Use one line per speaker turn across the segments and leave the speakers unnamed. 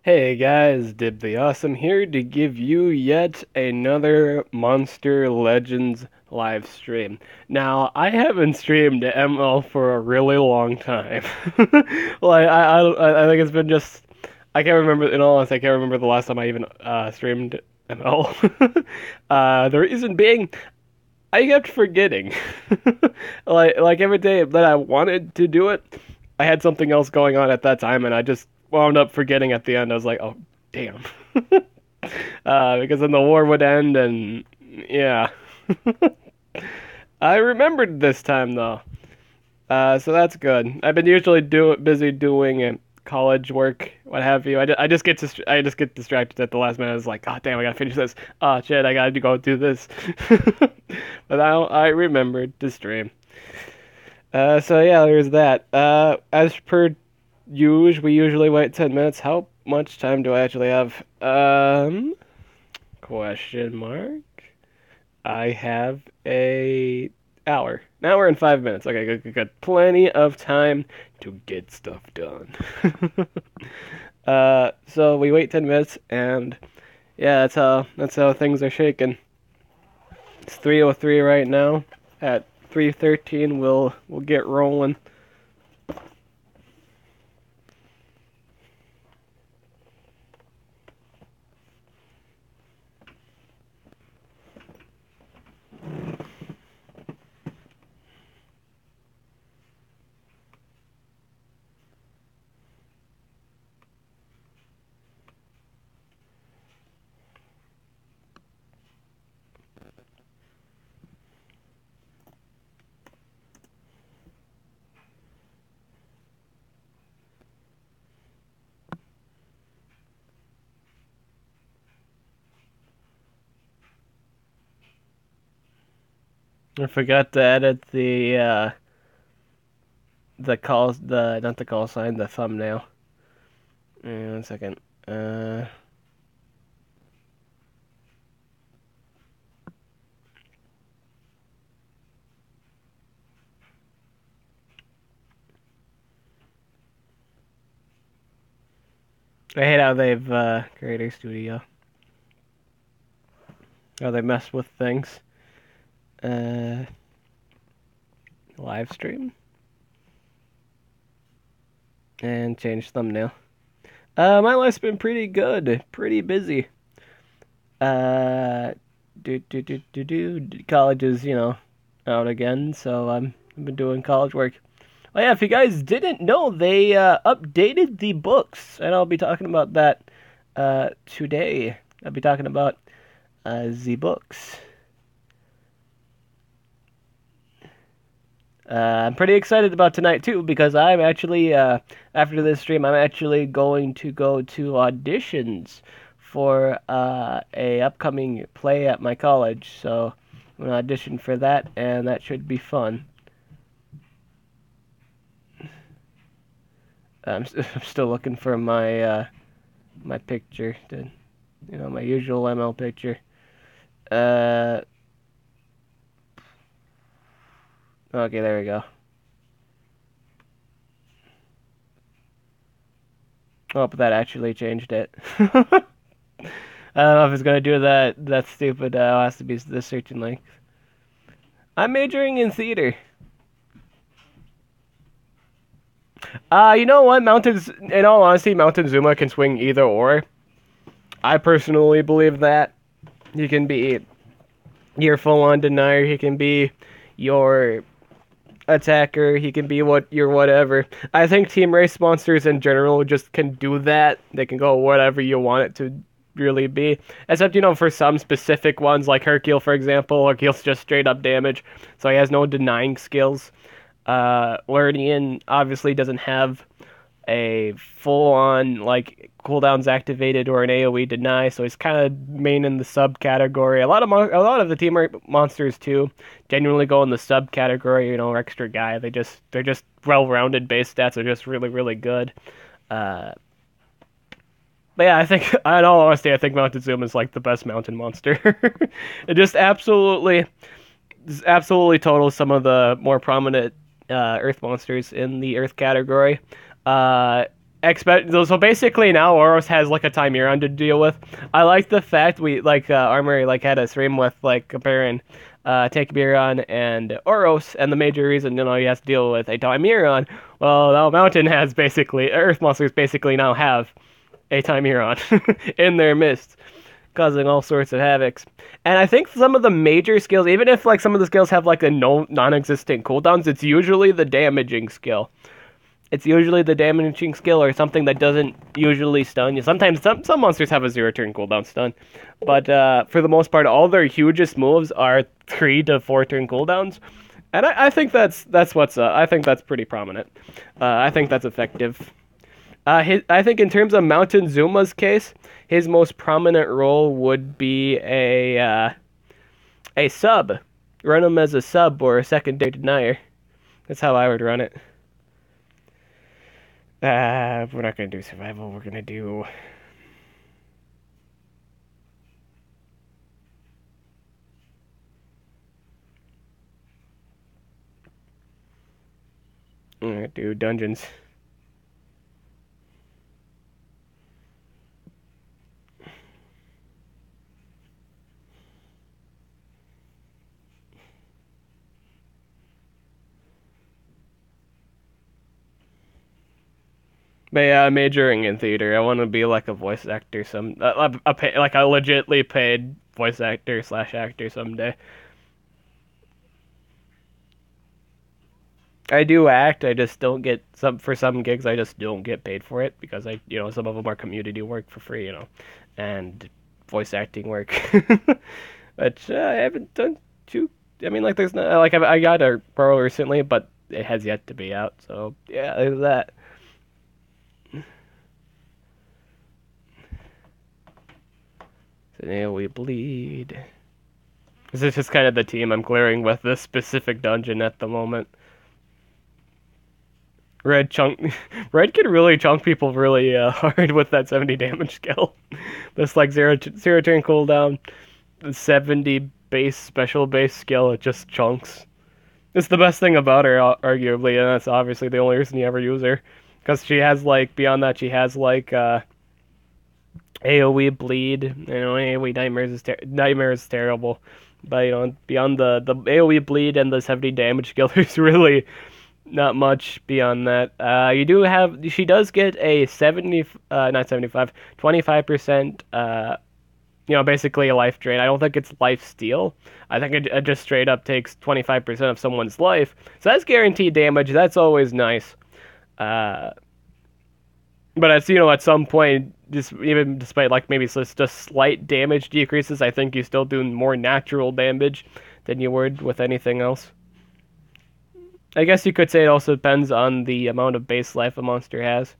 Hey guys, Dib the Awesome here to give you yet another Monster Legends live stream. Now, I haven't streamed ML for a really long time. I think it's been just I can't remember. In all honesty, I can't remember the last time I even streamed ML. The reason being, I kept forgetting. Like every day that I wanted to do it, I had something else going on at that time, and I just wound up forgetting at the end. I was like, oh, damn. Because then the war would end, and yeah. I remembered this time, though. So that's good. I've been usually busy doing college work, what have you. I just I just get distracted at the last minute. It's like, oh damn, I gotta finish this. Oh shit, I gotta go do this. But I remembered to stream. So yeah, there's that. As per usual, we usually wait 10 minutes. How much time do I actually have? Question mark. I have an hour and 5 minutes. Okay, good. Plenty of time to get stuff done. So we wait 10 minutes, and yeah, that's how things are shaking. It's 3:03 right now. At 3:13, we'll get rolling. I forgot to edit the not the call sign, the thumbnail. 1 second. I hate how they've Creator Studio. How they mess with things. Uh, Live stream and change thumbnail. My life's been pretty good, pretty busy. Uh, College is, out again, so I've been doing college work. Oh yeah, if you guys didn't know, they updated the books, and I'll be talking about that today. I'll be talking about the books. I'm pretty excited about tonight too because I'm actually after this stream I'm actually going to go to auditions for a upcoming play at my college. So I'm gonna audition for that, and that should be fun. I'm still looking for my picture, my usual ML picture. Uh, okay, there we go. Oh, but that actually changed it. I don't know if it's gonna do that stupid has to be the searching length. I'm majoring in theater. You know what? In all honesty, Montezuma can swing either or. I personally believe that. He can be your full-on denier. He can be your attacker. He can be your whatever. I think Team Race monsters in general just can do that. They can go whatever you want it to really be. Except, for some specific ones, like Hercule, for example. Hercule's just straight up damage, so he has no denying skills. Lernian obviously doesn't have a full-on cooldowns activated or an AoE deny, so he's kind of main in the subcategory. A lot of the team monsters too genuinely go in the subcategory. Extra guy. They're just well-rounded. Base stats are just really really good. But yeah, I think in all honesty, I think Montezuma is like the best mountain monster. It just absolutely totals some of the more prominent Earth monsters in the Earth category. So basically now Oros has like a Timeron to deal with. I like the fact we like Armory like had a stream with like comparing Timeron and Oros, and the major reason he has to deal with a Timeron. Well, now Mountain has basically Earth monsters basically now have a Timeron in their midst, causing all sorts of havocs. And I think some of the major skills, even if like some of the skills have like a non-existent cooldowns, it's usually the damaging skill. It's usually the damaging skill or something that doesn't usually stun you. Sometimes some monsters have a 0 turn cooldown stun, but for the most part, all their hugest moves are 3 to 4 turn cooldowns, and I think that's what's I think that's pretty prominent. I think that's effective. I think in terms of Mountain Zuma's case, his most prominent role would be a sub. Run him as a sub or a secondary denier. That's how I would run it. We're not going to do survival. We're going to do... I'm going to do dungeons. But yeah, majoring in theater. I want to be like a voice actor like a legitly paid voice actor / actor someday. I do act. I just don't get for some gigs. I just don't get paid for it because some of them are community work for free, and voice acting work. But I haven't done too. I mean, like there's not like I got a pro recently, but it has yet to be out. So yeah, there's that. So now we bleed. This is just kind of the team I'm clearing with this specific dungeon at the moment. Red can really chunk people really hard with that 70 damage skill. This like 0 turn cooldown, 70 base special base skill. It just chunks. It's the best thing about her, arguably, and that's obviously the only reason you ever use her, because she has like beyond that she has like AOE bleed. AOE nightmare is terrible, but beyond the AOE bleed and the 70 damage skill, there's really not much beyond that. She does get a 25%, basically a life drain. I don't think it's life steal. I think it just straight up takes 25% of someone's life. So that's guaranteed damage. That's always nice. But at some point, even despite like maybe just slight damage decreases, I think you still do more natural damage than you would with anything else. I guess you could say it also depends on the amount of base life a monster has.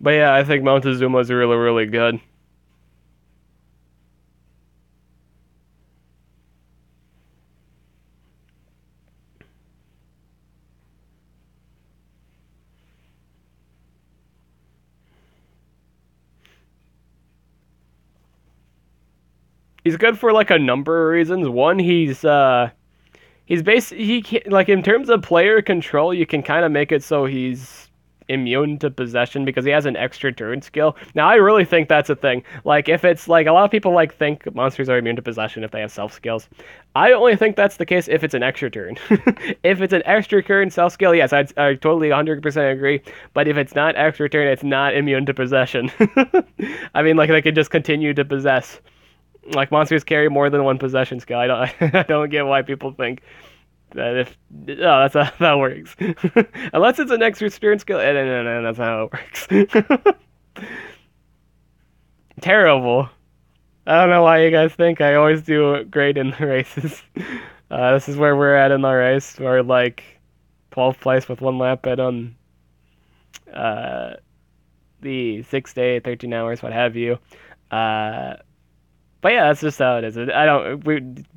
But yeah, I think Montezuma is really, really good. He's good for like a number of reasons. One, he like in terms of player control, you can kind of make it so he's immune to possession because he has an extra turn skill. Now I really think that's a thing. Like if it's like a lot of people like think monsters are immune to possession if they have self skills. I only think that's the case if it's an extra turn. If it's an extra turn self skill, yes, I totally 100% agree. But if it's not extra turn, it's not immune to possession. I mean, like they could just continue to possess. Like monsters carry more than one possession skill. I don't get why people think that that works. Unless it's an extra turn skill. No, that's not how it works. Terrible. I don't know why you guys think I always do great in the races. This is where we're at in the race. We're like 12th place with one lap bet on the 6 day, 13 hours, what have you. Uh, but yeah, that's just how it is.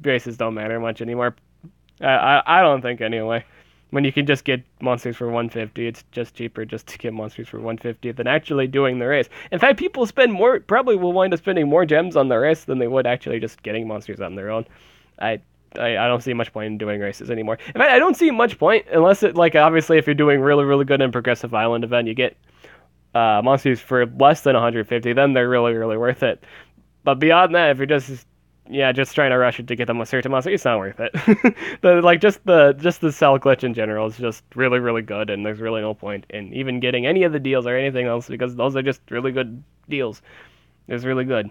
Races don't matter much anymore. I don't think anyway. When you can just get monsters for 150, it's just cheaper just to get monsters for 150 than actually doing the race. In fact, people probably will wind up spending more gems on the race than they would actually just getting monsters on their own. I I don't see much point in doing races anymore. In fact, I don't see much point unless it like obviously if you're doing really really good in Progressive Island event, you get monsters for less than 150, then they're really really worth it. But beyond that, if you're just trying to rush it to get them a certain monster, it's not worth it. Just the cell glitch in general is just really really good, and there's really no point in even getting any of the deals or anything else because those are just really good deals. It's really good.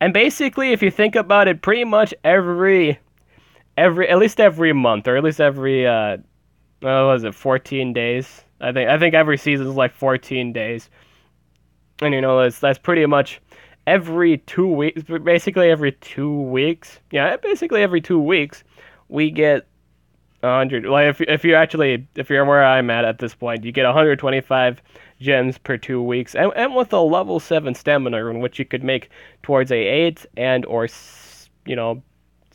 And basically, if you think about it, pretty much every at least every month or at least every what was it, 14 days? I think every season is like 14 days, and that's pretty much every 2 weeks, basically every 2 weeks. Yeah, basically every 2 weeks, we get 100. Like if you're where I'm at this point, you get 125 gems per 2 weeks, and with a level 7 stamina rune, which you could make towards a 8 and or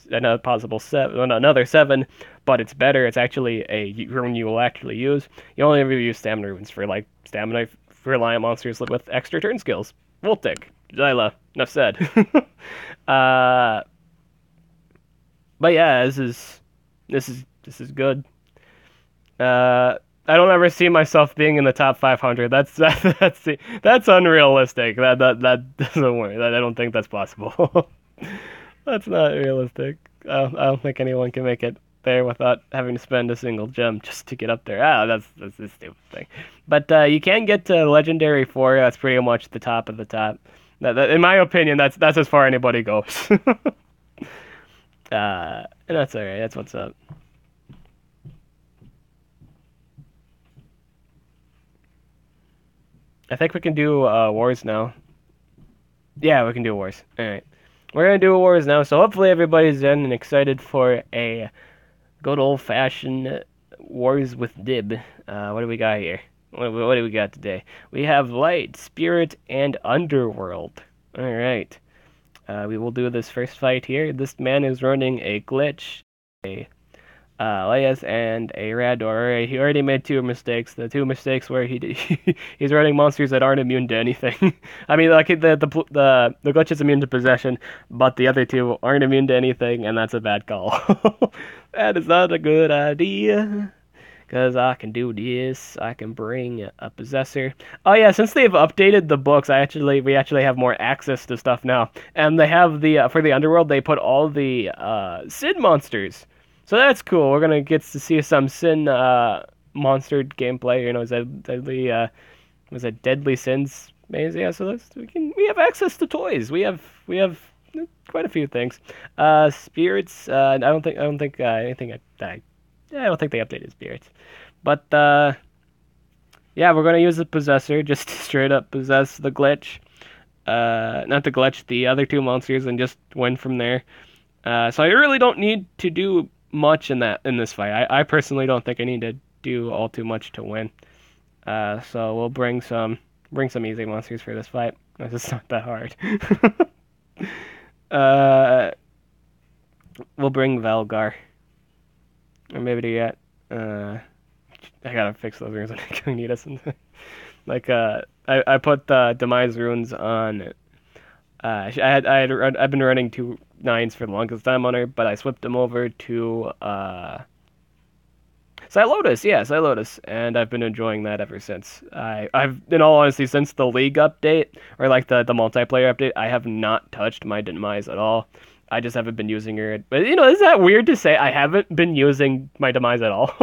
another possible 7, another 7, but it's better. It's actually a rune you will actually use. You only ever use stamina runes for like stamina reliant monsters with extra turn skills. Voltic, Zyla, enough said. uh, but yeah, this is good. I don't ever see myself being in the top 500. That's unrealistic. That doesn't work. I don't think that's possible. That's not realistic. I don't think anyone can make it there without having to spend a single gem just to get up there. That's a stupid thing. But you can get to Legendary 4. That's pretty much the top of the top. In my opinion, that's as far anybody goes. And that's alright. That's what's up. I think we can do wars now. Yeah, we can do wars. Alright. We're gonna do wars now, so hopefully everybody's in and excited for a good old-fashioned wars with Dib. What do we got here? What do we got today? We have Light, Spirit, and Underworld. Alright. We will do this first fight here. This man is running a glitch, a Laias, and a Rador. He already made two mistakes. The two mistakes where he's running monsters that aren't immune to anything. I mean, like the glitch is immune to possession, but the other two aren't immune to anything, and that's a bad call. That is not a good idea. Because I can do this. I can bring a possessor. Oh yeah, since they've updated the books, we actually have more access to stuff now. And they have for the Underworld, they put all the Sin monsters. So that's cool. We're gonna get to see some Sin monster gameplay. Was it Deadly Sins? Yeah. So we have access to toys. We have quite a few things. Spirits. I don't think anything. I don't think they updated spirits. But yeah, we're gonna use the possessor just to straight up possess the glitch. Not the glitch, the other two monsters, and just win from there. So I really don't need to do much in this fight. I personally don't think I need to do all too much to win. So we'll bring some easy monsters for this fight. It's not that hard. We'll bring Velgar. Or maybe yet. I gotta fix those runes on Cognitus. I put the Demise runes on. I've been running 2 9s for the longest time on her, but I swapped them over to Silotus, Silotus, and I've been enjoying that ever since. I've, in all honesty, since the League update, or like the multiplayer update, I have not touched my Demise at all. I just haven't been using her. But, is that weird to say? I haven't been using my Demise at all.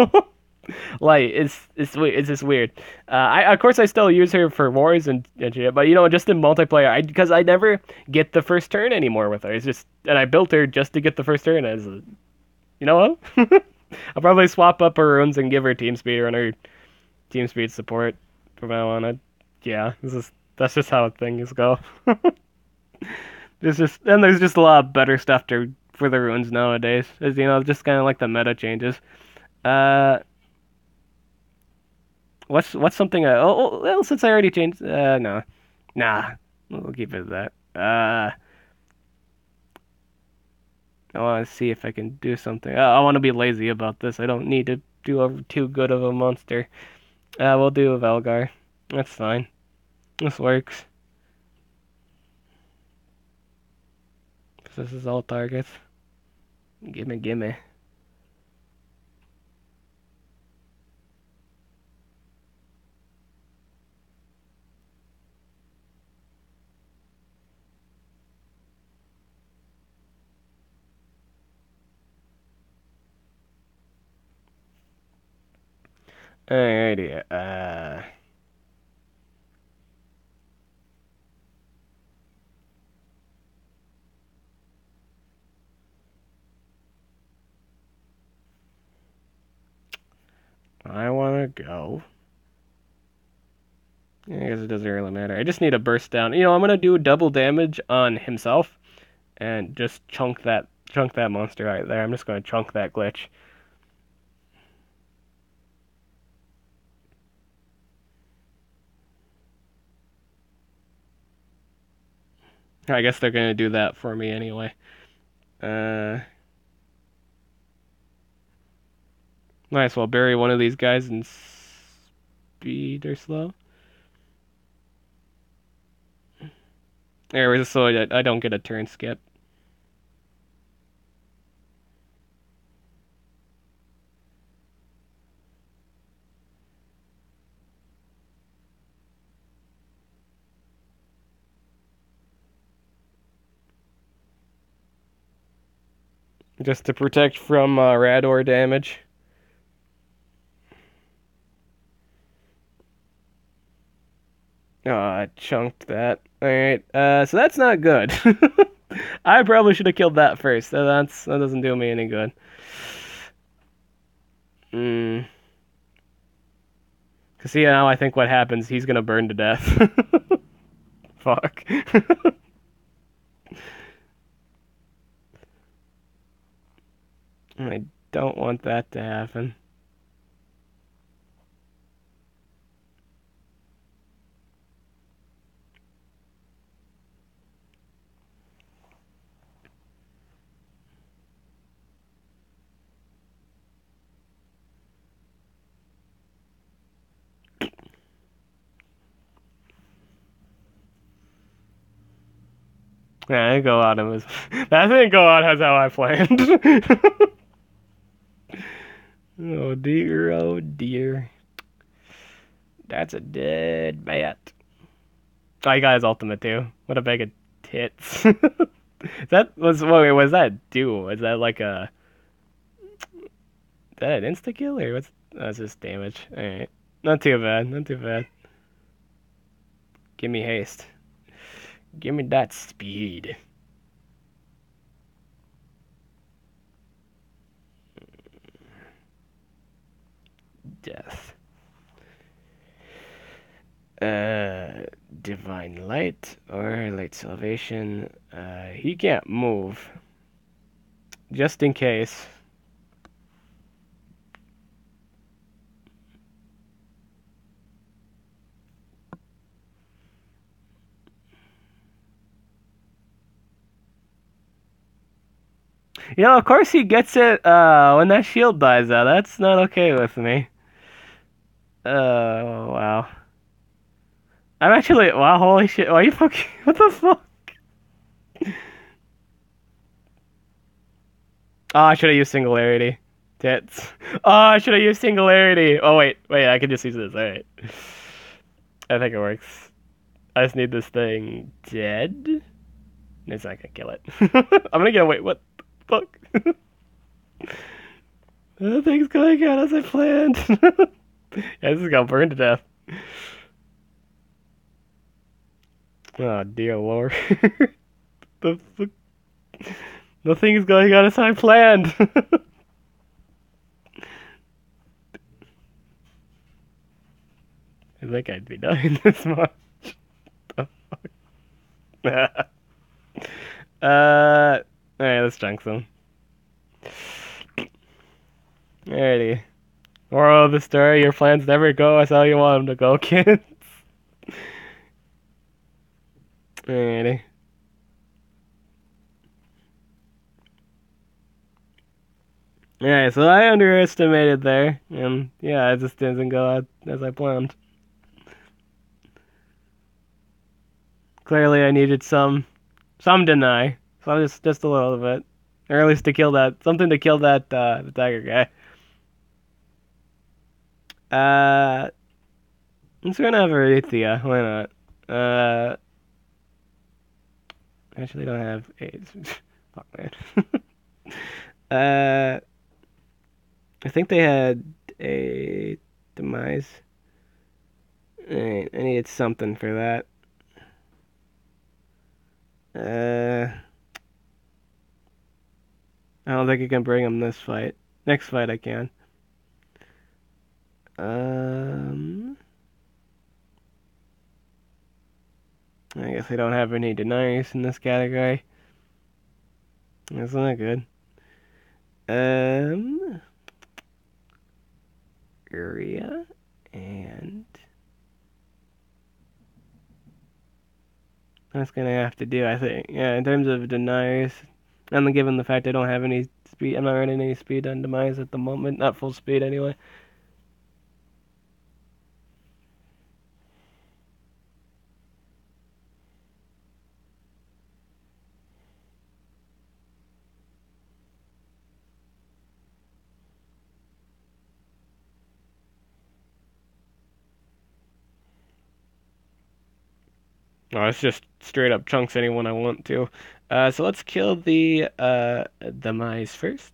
Like, it's just weird. Of course, I still use her for wars and shit, but, just in multiplayer, because I never get the first turn anymore with her. It's just, and I built her just to get the first turn as, you know what? I'll probably swap up her runes and give her team speed or her team speed support from now on. That's just how things go. There's just a lot of better stuff for the runes nowadays. As just kind of like the meta changes. What's something? Well, since I already changed, no, nah, we'll keep it at that. I want to see if I can do something. I want to be lazy about this. I don't need to do too good of a monster. We'll do a Velgar. That's fine. This works. This is all targets. Gimme, gimme. Alrighty. I want to go. I guess it doesn't really matter. I just need a burst down. I'm gonna do double damage on himself and just chunk that monster right there. I'm just gonna chunk that glitch. I guess they're gonna do that for me anyway. Might as well bury one of these guys in speed or slow. There was so I don't get a turn skip. Just to protect from Rador damage. Oh, I chunked that. Alright, so that's not good. I probably should have killed that first. That doesn't do me any good. Cause see now I think what happens, he's gonna burn to death. Fuck. I don't want that to happen. Yeah, I didn't go out of his. That didn't go out as how I planned. Oh dear, oh dear. That's a dead bat. Oh, he got his ultimate too. What a bag of tits. Was that do? Was that like a? Is that an insta kill or what's? That's just damage. All right, not too bad. Not too bad. Give me haste. Give me that speed. Death. Divine Light or Light Salvation. He can't move. Just in case. Of course he gets it when that shield dies out. That's not okay with me. Wow. I'm actually, wow, holy shit. Why are you fucking, what the fuck? Oh, I should have used Singularity. Tits. Oh, I should have used Singularity. Oh, wait, I can just use this. Alright. I think it works. I just need this thing dead. It's not gonna kill it. I'm gonna get away. What the fuck? The thing's going out as I planned. Yeah, this is gonna burn to death. Oh dear lord. The fuck? Nothing is going on as I planned. I think I'd be dying this much. The fuck? Alright, let's chunk some. Alrighty. Moral of the story, your plans never go as how you want them to go, kids. Alrighty. Yeah, so I underestimated there, and yeah, it just didn't go as I planned. Clearly, I needed some deny, so just a little bit, or at least to kill that something to kill that the tiger guy. I'm just gonna have Arithia. Why not? Actually, don't have AIDS. Fuck man. uh, I think they had a demise. Alright, I needed something for that. I don't think I can bring him this fight. Next fight I can. I guess I don't have any deniers in this category. That's not good. Area and that's gonna have to do, I think. Yeah, in terms of deniers, and given the fact I don't have any speed, I'm not running any speed on demise at the moment. Not full speed anyway. Oh, it's just straight up chunks anyone I want to. So let's kill the demise first.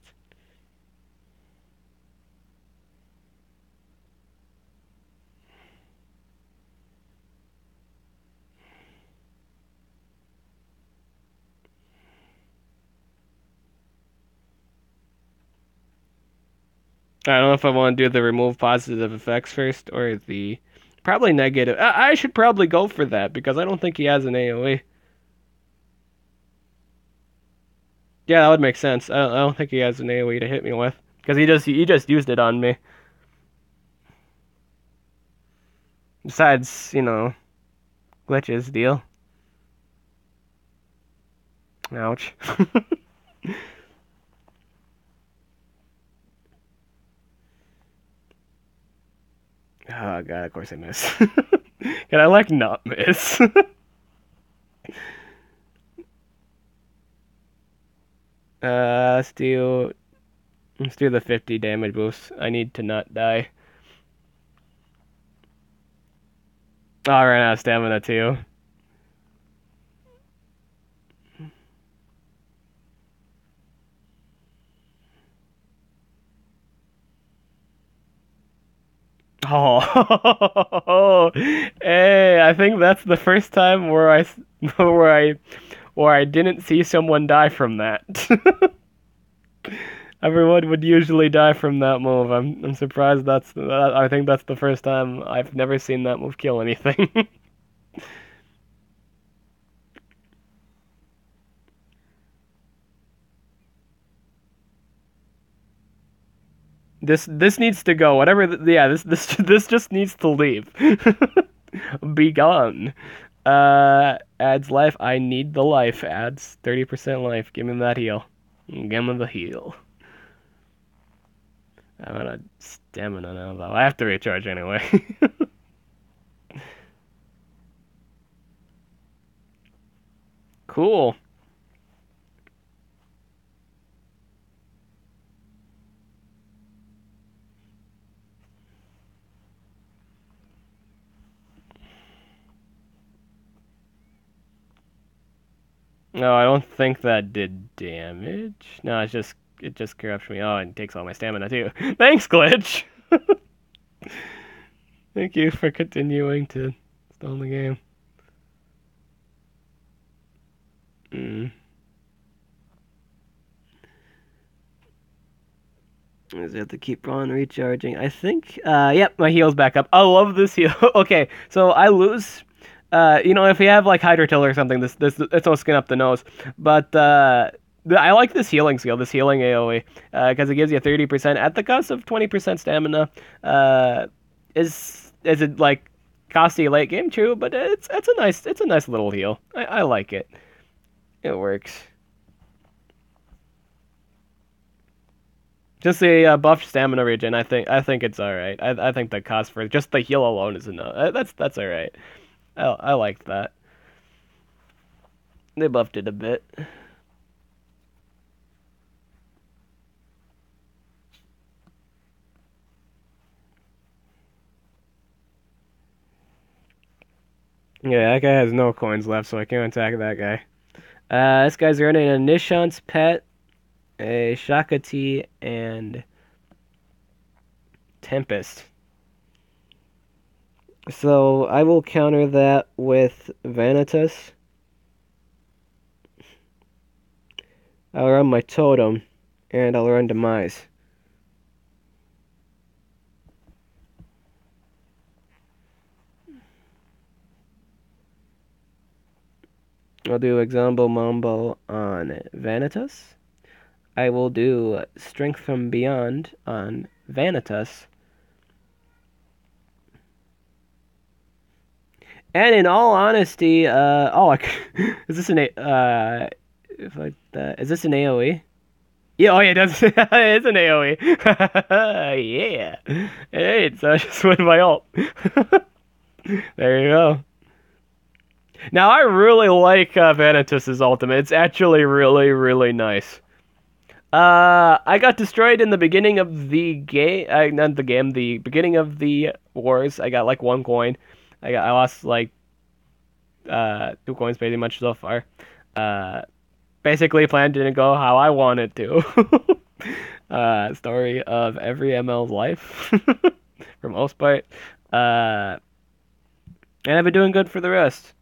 I don't know if I want to do the remove positive effects first or the probably negative. I should probably go for that because I don't think he has an AoE. Yeah, that would make sense. I don't think he has an AoE to hit me with because he just used it on me. Besides, glitches deal. Ouch. Oh god, of course I miss. Can I like not miss? Let's do the 50 damage boost. I need to not die. Oh, I ran out of stamina too. Oh, hey! I think that's the first time where I didn't see someone die from that. Everyone would usually die from that move. I'm surprised I think that's the first time I've never seen that move kill anything. This needs to go. Whatever. Yeah. This just needs to leave. Be gone. Adds life. I need the life. Adds 30% life. Give me that heal. Give me the heal. I'm out of stamina now, though. I have to recharge anyway. Cool. No, I don't think that did damage. No, it just corrupts me. Oh, and takes all my stamina too. Thanks, Glitch. Thank you for continuing to stall the game. I just have to keep on recharging. I think, yep, my heal's back up. I love this heal. Okay, so I lose. If you have like Hydro Till or something, this it's no skin up the nose. But I like this healing skill, this healing AoE, because it gives you 30% at the cost of 20% stamina. Is it like costly late game? True, but it's a nice little heal. I like it. It works. Just the buff stamina regen, I think it's all right. I think the cost for just the heal alone is enough. That's all right. I like that. They buffed it a bit. Yeah, that guy has no coins left, so I can't attack that guy. This guy's running a Nishant's Pet, a Shakati, and Tempest. So I will counter that with Vanitas. I'll run my Totem, and I'll run Demise. I'll do Exambo Mambo on Vanitas. I will do Strength from Beyond on Vanitas. And in all honesty, is this is this an AoE? Yeah, oh yeah, it's an AoE. Yeah. Alright, so I just went my ult. There you go. Now I really like Vanitas's ultimate. It's actually really, really nice. I got destroyed in the beginning of the game. Not the game. The beginning of the wars. I got like 1 coin. I lost like 2 coins pretty much so far. Uh, Basically, plan didn't go how I wanted to. Story of every ML's life, for most part. Uh, and I've been doing good for the rest.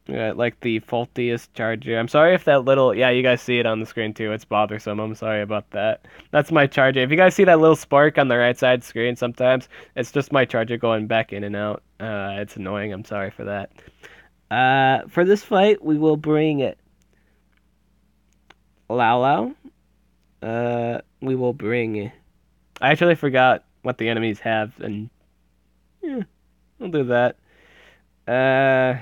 Yeah, like the faultiest charger. I'm sorry if that little, yeah, you guys see it on the screen too. It's bothersome. I'm sorry about that. That's my charger. If you guys see that little spark on the right side screen sometimes, it's just my charger going back in and out. It's annoying. I'm sorry for that. For this fight, we will bring Lao Lao. We will bring. I actually forgot what the enemies have, and yeah, we'll do that. I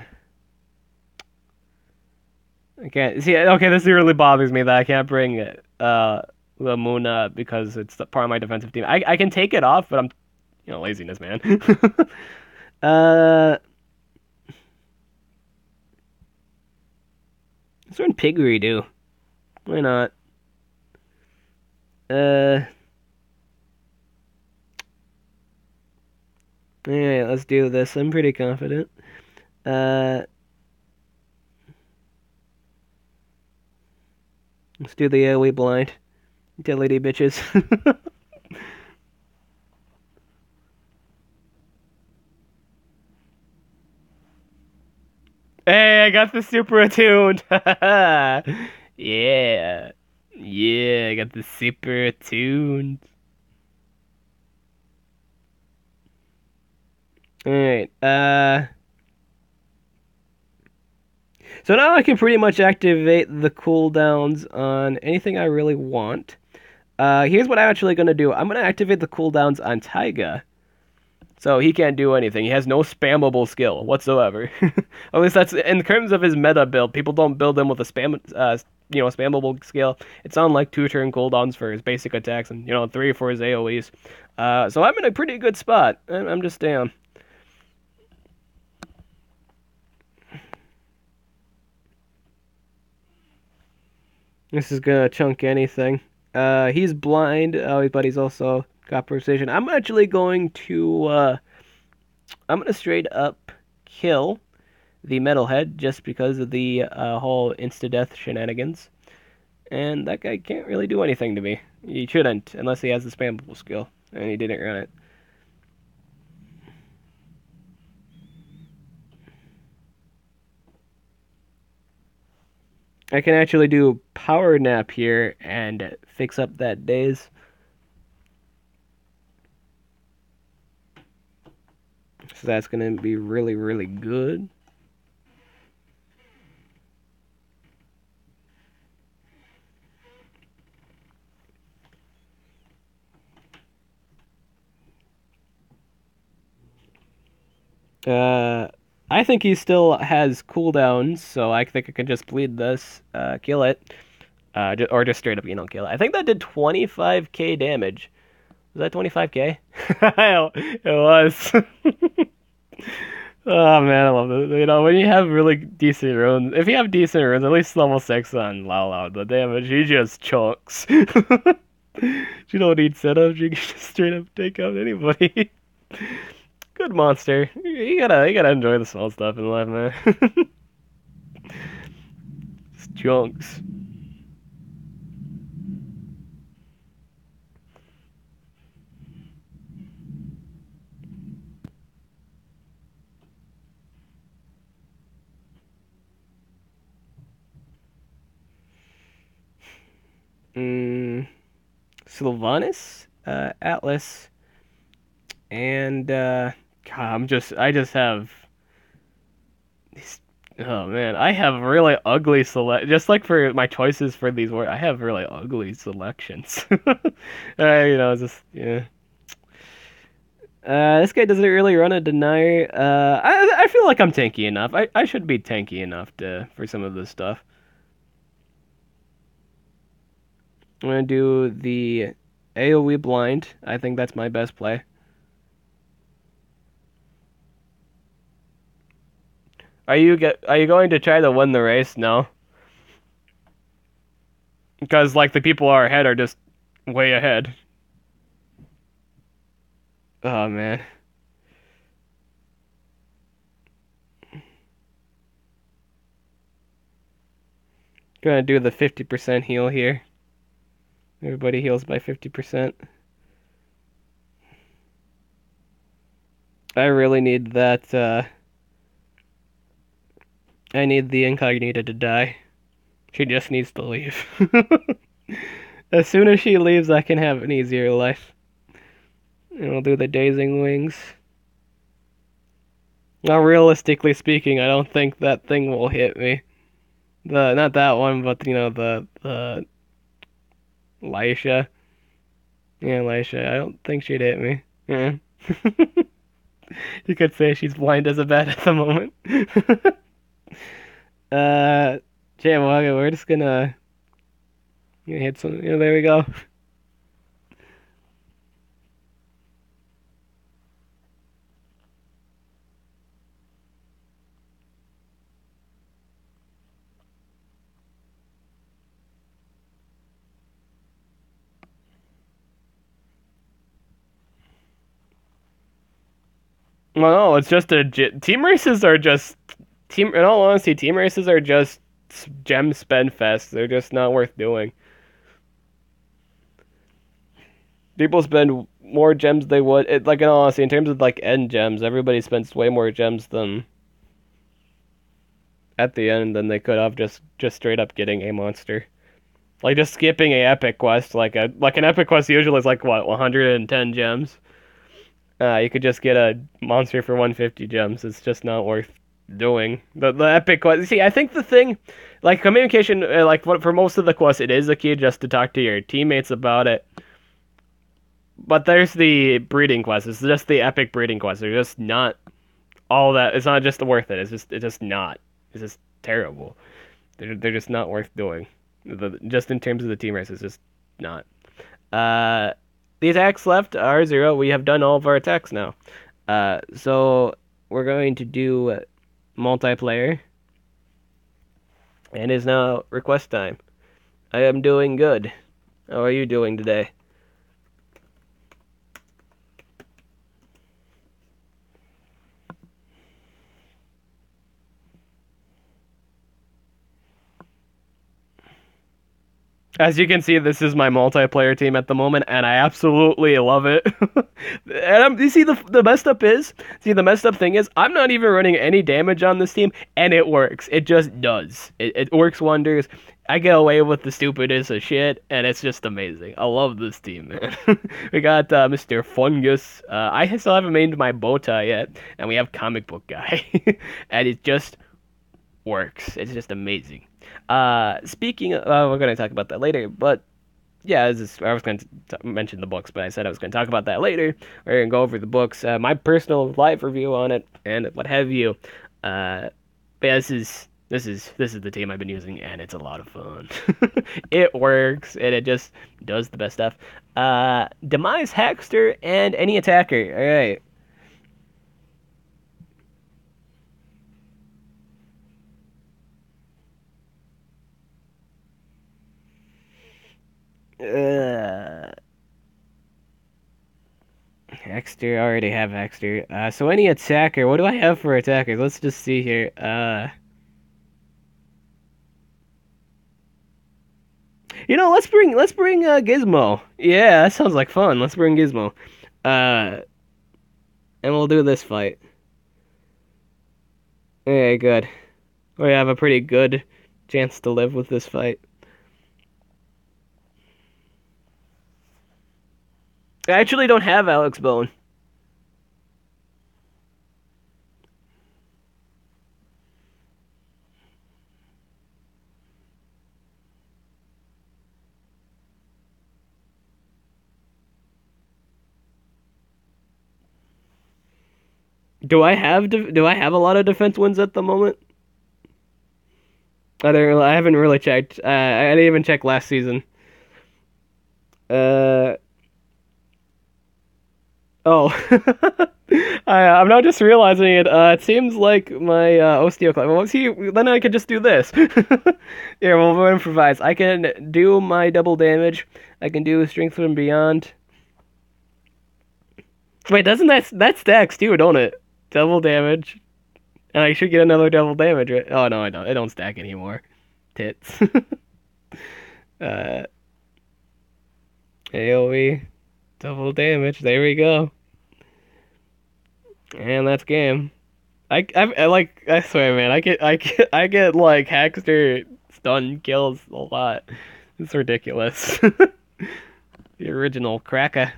can't see. Okay, this really bothers me that I can't bring Lamuna because it's part of my defensive team. I can take it off, but I'm laziness, man. uh, let's run Piggery do. Why not? Uh, Alright, let's do this. I'm pretty confident. Uh, let's do the AoE blind. Utility bitches. Hey, I got the super attuned. Yeah. Yeah, I got the super attuned. Alright, so now I can pretty much activate the cooldowns on anything I really want. Here's what I'm actually going to do. I'm going to activate the cooldowns on Taiga. So he can't do anything. He has no spammable skill whatsoever. At least that's in terms of his meta build. People don't build him with a spammable skill. It's on like 2-turn cooldowns for his basic attacks and 3 for his AoEs. So I'm in a pretty good spot. I'm just down. This is gonna chunk anything. He's blind. Oh, but he's also got precision. I'm actually going to. I'm gonna straight up kill the metalhead just because of the whole insta-death shenanigans. And that guy can't really do anything to me. He shouldn't, unless he has the spammable skill, and he didn't run it. I can actually do power nap here and fix up that daze. So that's gonna be really, really good. Uh, I think he still has cooldowns, so I think I can just bleed this, kill it, or just straight up, kill it. I think that did 25k damage. Was that 25k? It was. Oh man, I love it. When you have really decent runes, if you have decent runes, at least level 6 on Lao, the damage, he just chunks. You don't need setups, you can just straight up take out anybody. Good monster. You gotta enjoy the small stuff in life, man. Just chunks. Mm, Sylvanas, Atlas, and God, I just have these. Oh man, I have really ugly just like for my choices for these words, I have really ugly selections. It's just yeah. This guy doesn't really run a denier. I feel like I'm tanky enough. I should be tanky enough to for some of this stuff. I'm gonna do the AoE blind. I think that's my best play. Are you going to try to win the race? No, because like the people are ahead are just way ahead. Oh man, gonna do the 50% heal here. Everybody heals by 50%. I really need that. I need the Incognita to die. She just needs to leave. As soon as she leaves, I can have an easier life. And I'll do the Dazing Wings. Now, realistically speaking, I don't think that thing will hit me. Not that one, but the Laisha. Yeah, Laisha. I don't think she'd hit me. Yeah. You could say she's blind as a bat at the moment. uh, Jam, we're just gonna hit some. There we go. Well, no, it's just team races are just team. In all honesty, team races are just gem spend fest. They're just not worth doing. People spend more gems they would. Like in all honesty, in terms of like end gems, everybody spends way more gems than at the end than they could have just straight up getting a monster. Like just skipping a epic quest, like an epic quest usually is like what 110 gems. You could just get a monster for 150 gems. It's just not worth doing. The epic quest. See, I think the thing, like communication, like for most of the quests, it is a key just to talk to your teammates about it. But there's the breeding quest. It's just the epic breeding quest. They're just not all that. It's not just worth it. It's just not. It's just terrible. They're just not worth doing. Just in terms of the team race, it's just not. The attacks left are 0. We have done all of our attacks now. So we're going to do multiplayer. And it's now request time. I am doing good. How are you doing today? As you can see, this is my multiplayer team at the moment, and I absolutely love it. And you see, the messed up thing is, I'm not even running any damage on this team, and it works. It just does. It works wonders. I get away with the stupidest of shit, and it's just amazing. I love this team, man. We got Mr. Fungus. I still haven't made my bow tie yet, and we have Comic Book Guy. And it just works. It's just amazing. Speaking of, we're going to talk about that later, but yeah, I was going to mention the books, but I said I was going to talk about that later. We're going to go over the books, my personal live review on it, and what have you. Uh, but yeah, this is the team I've been using, and it's a lot of fun. It works, and it just does the best stuff. Demise, Hackster, and any attacker. All right. Uh, Hackster, I already have Hackster. So any attacker, what do I have for attackers? Let's just see here. let's bring Gizmo. Yeah, that sounds like fun. Let's bring Gizmo. Uh, and we'll do this fight. Okay, good. We have a pretty good chance to live with this fight. I actually don't have Alex Bone. Do I have a lot of defense wins at the moment? I haven't really checked. I didn't even check last season. Uh oh. I'm now just realizing it. It seems like my Osteoclast. Well, see, then I could just do this. Here, we'll improvise. I can do my double damage. I can do Strength from Beyond. Wait, doesn't that stacks too, don't it? Double damage, and I should get another double damage, right? Oh no, I don't. I don't stack anymore. Tits. uh, AOE, double damage. There we go. And that's game. I like. I swear, man. I get like Hackster stun kills a lot. It's ridiculous. The original cracker.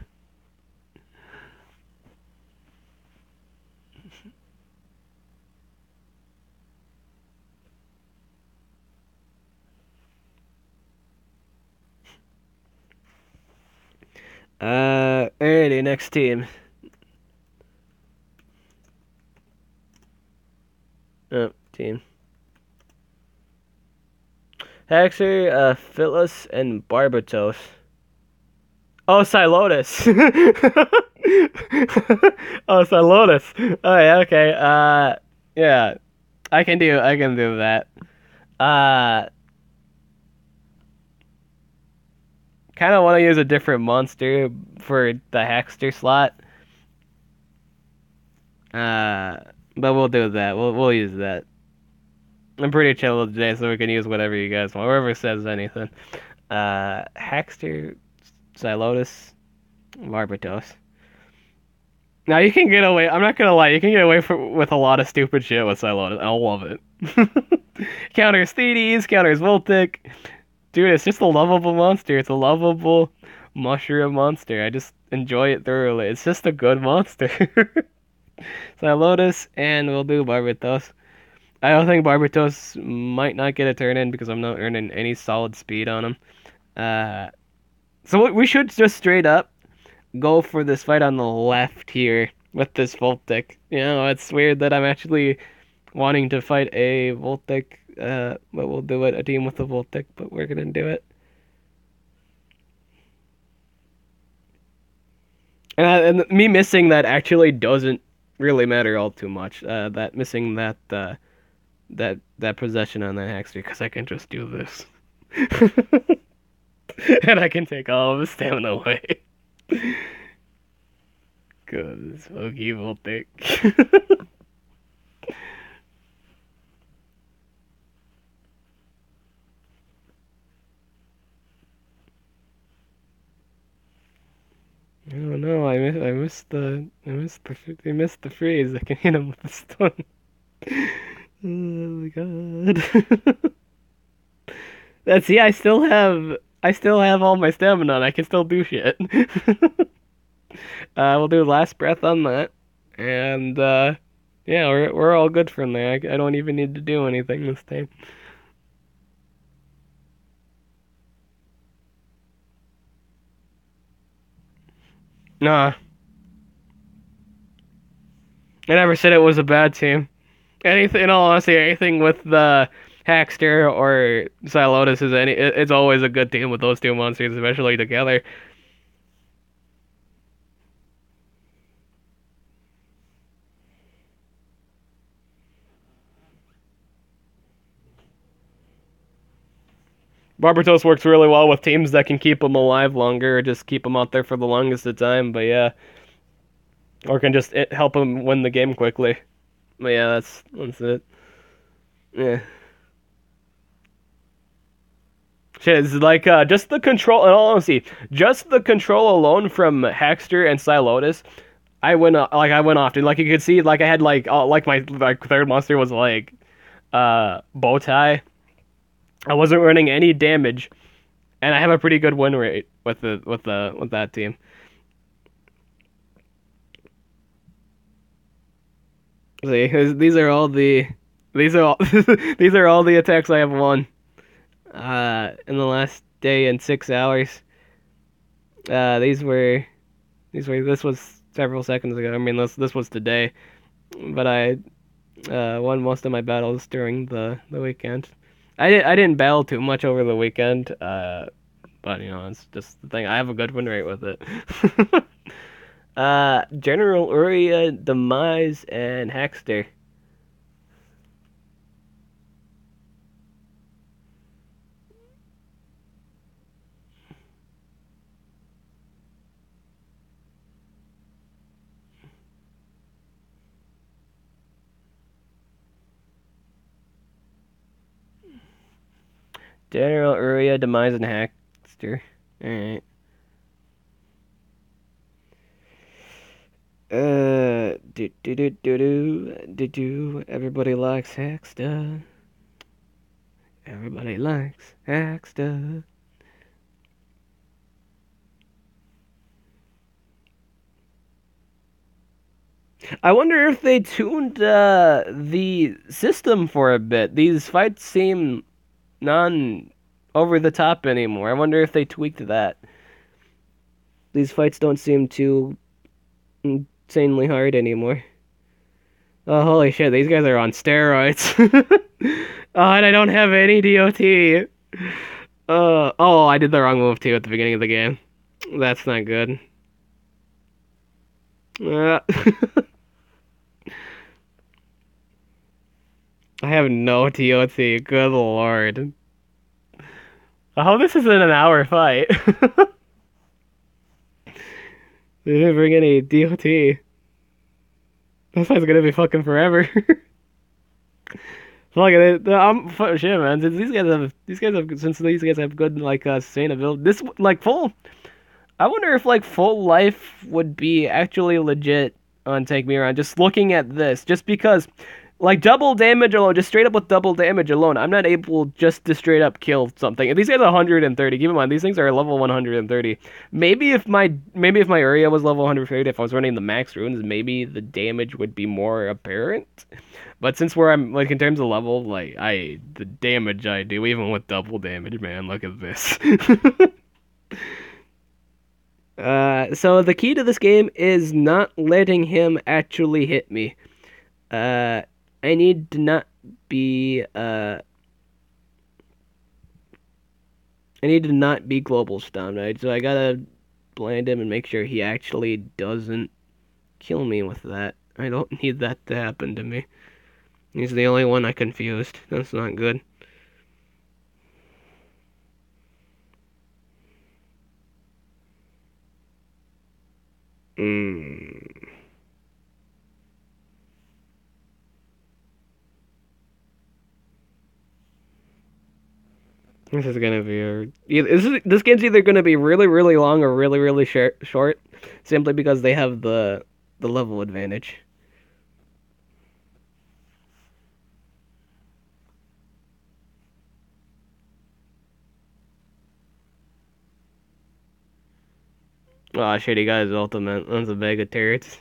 Alrighty, next team. Oh, team. Haxer, Phyllis, and Barbatos. Oh, Silotus. Oh, Silotus. Oh, yeah, okay. Yeah. I can do that. Uh, kind of want to use a different monster for the Hackster slot. Uh, but we'll do that. We'll use that. I'm pretty chill today, so we can use whatever you guys want. Whoever says anything. Hackster, Silotus, Barbatos. Now you can get away. I'm not gonna lie. You can get away with a lot of stupid shit with Silotus. I love it. Counters Thedes, counters Voltic. Dude, it's just a lovable monster. It's a lovable mushroom monster. I just enjoy it thoroughly. It's just a good monster. Silotus, and we'll do Barbatos. I don't think Barbatos might not get a turn in because I'm not earning any solid speed on him. Uh, so we should just straight up go for this fight on the left here with this Voltic. It's weird that I'm actually wanting to fight a Voltic, but we'll do it, a team with a Voltic, but we're gonna do it. And me missing that actually doesn't really matter all too much. That missing that possession on that Hackster, because I can just do this. And I can take all of his stamina away. Cause Smoky Voltic. Oh no, I missed the freeze. I can hit him with the stun. Oh my god. That's yeah, I still have all my stamina and I can still do shit. We'll do last breath on that. And yeah, we're all good from there. I don't even need to do anything this time. Nah, I never said it was a bad team. Anything, in all honesty, anything with the Hackster or Silotus is it's always a good team with those two monsters, especially together. Barbatos works really well with teams that can keep them alive longer, or just keep them out there for the longest of time. But yeah, or can just help them win the game quickly. But yeah, that's it. Yeah. Shit, it's like just the control. In all honesty, just the control alone from Hackster and Silotus, I went off, dude. Like you could see, like I had like my third monster was like Bowtie. I wasn't running any damage, and I have a pretty good win rate with that team. See, these are all the these are all these are all the attacks I have won in the last day and 6 hours. These were this was several seconds ago. I mean, this was today, but I won most of my battles during the weekend. I didn't battle too much over the weekend, but you know it's just the thing. I have a good win rate with it. General Uria, Demise, and Hackster. General Uria, Demise, and Hackster. Alright. Do. Everybody likes Hackster. Everybody likes Hackster. I wonder if they tuned the system for a bit. These fights seem non over the top anymore. I wonder if they tweaked that. These fights don't seem too insanely hard anymore. Oh, holy shit, these guys are on steroids. Oh, and I don't have any DOT. Oh, I did the wrong move too at the beginning of the game. That's not good. Uh, I have no TOT. Good lord. I hope this isn't an hour fight. They didn't bring any DOT. This fight's gonna be fucking forever. Fuck it, shit, man. Since these guys have good like sustainability. This like full. I wonder if like full life would be actually legit on Take Me Around. Just looking at this, just because like double damage alone, just straight up with double damage alone, I'm not able just to straight up kill something. If these guys are 130, keep in mind these things are level 130. Maybe if my area was level 130, if I was running the max runes, maybe the damage would be more apparent. But since I'm like in terms of level, like the damage I do, even with double damage, man, look at this. So the key to this game is not letting him actually hit me. I need to not be I need to not be global stunned, right? So I gotta blind him and make sure he actually doesn't kill me with that. I don't need that to happen to me. He's the only one I confused. That's not good. This is gonna be this game's either gonna be really really long or really really short, simply because they have the level advantage. Oh shit, he got his ultimate. That's a bag of turrets.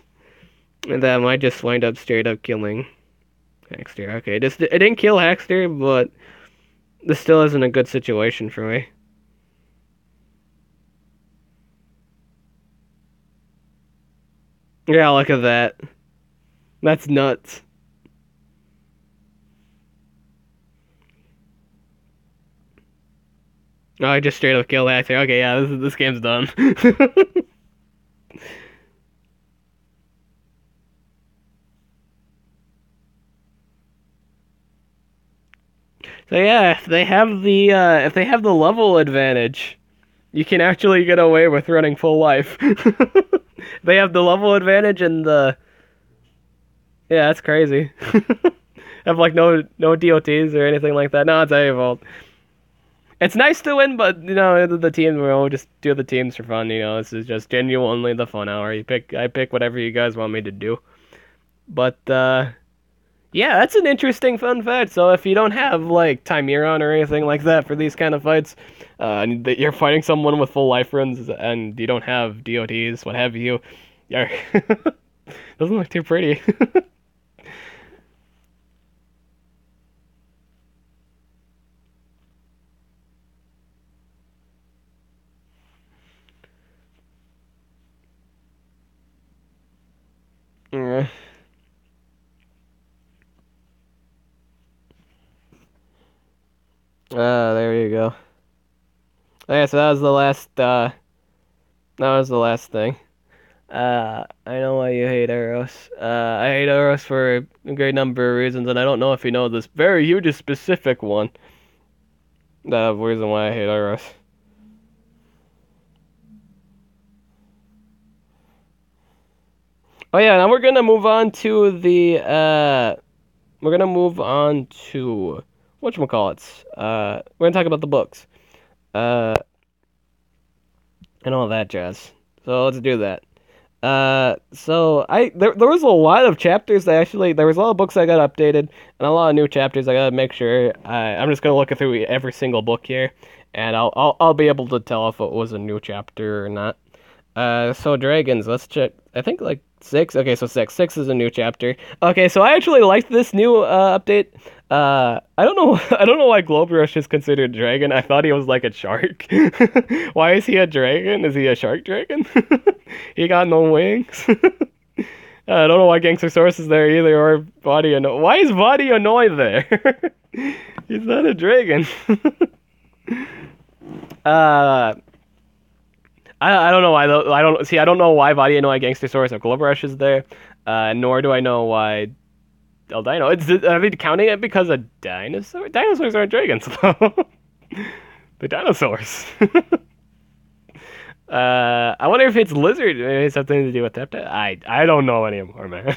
And that might just wind up straight up killing Hackster. Okay, it didn't kill Hackster, but this still isn't a good situation for me. Yeah, look at that. That's nuts. Oh, I just straight up killed Hector. Okay, yeah, this game's done. So yeah, if they have the level advantage, you can actually get away with running full life. They have the level advantage and the yeah, that's crazy. Have like no DOTs or anything like that. No, it's not your fault. It's nice to win, but you know the team we'll just do the teams for fun. You know, this is just genuinely the fun hour. I pick whatever you guys want me to do. But yeah, that's an interesting fun fact. So if you don't have like Timeron or anything like that for these kind of fights, and that you're fighting someone with full life runs and you don't have DOTs, what have you, yeah, doesn't look too pretty. Yeah. There you go. Okay, so that was the last. That was the last thing. I know why you hate Eros. I hate Eros for a great number of reasons, and I don't know if you know this very huge specific one. The reason why I hate Eros. Oh yeah, now we're gonna move on to the we're gonna move on to whatchamacallits. We're gonna talk about the books. Uh and all that jazz. So let's do that. So there was a lot of chapters that actually there was a lot of books that got updated and a lot of new chapters. I gotta make sure. I'm just gonna look through every single book here, and I'll be able to tell if it was a new chapter or not. So dragons. Let's check. I think like six. Okay, so six. Six is a new chapter. Okay, so I actually liked this new update. I don't know. I don't know why Globe Rush is considered a dragon. I thought he was like a shark. Why is he a dragon? Is he a shark dragon? He got no wings. I don't know why Gangster Source is there either, or Body Annoy. Why is Body Annoy there? He's not a dragon. uh, I don't know why though. I don't see. I don't know why Body Annoy Gangster Source or Globe Rush is there. Nor do I know why Eldino. Are they counting it because of dinosaur? Dinosaurs aren't dragons though. The dinosaurs. I wonder if it's lizard. Maybe it has something to do with that. I don't know anymore, man.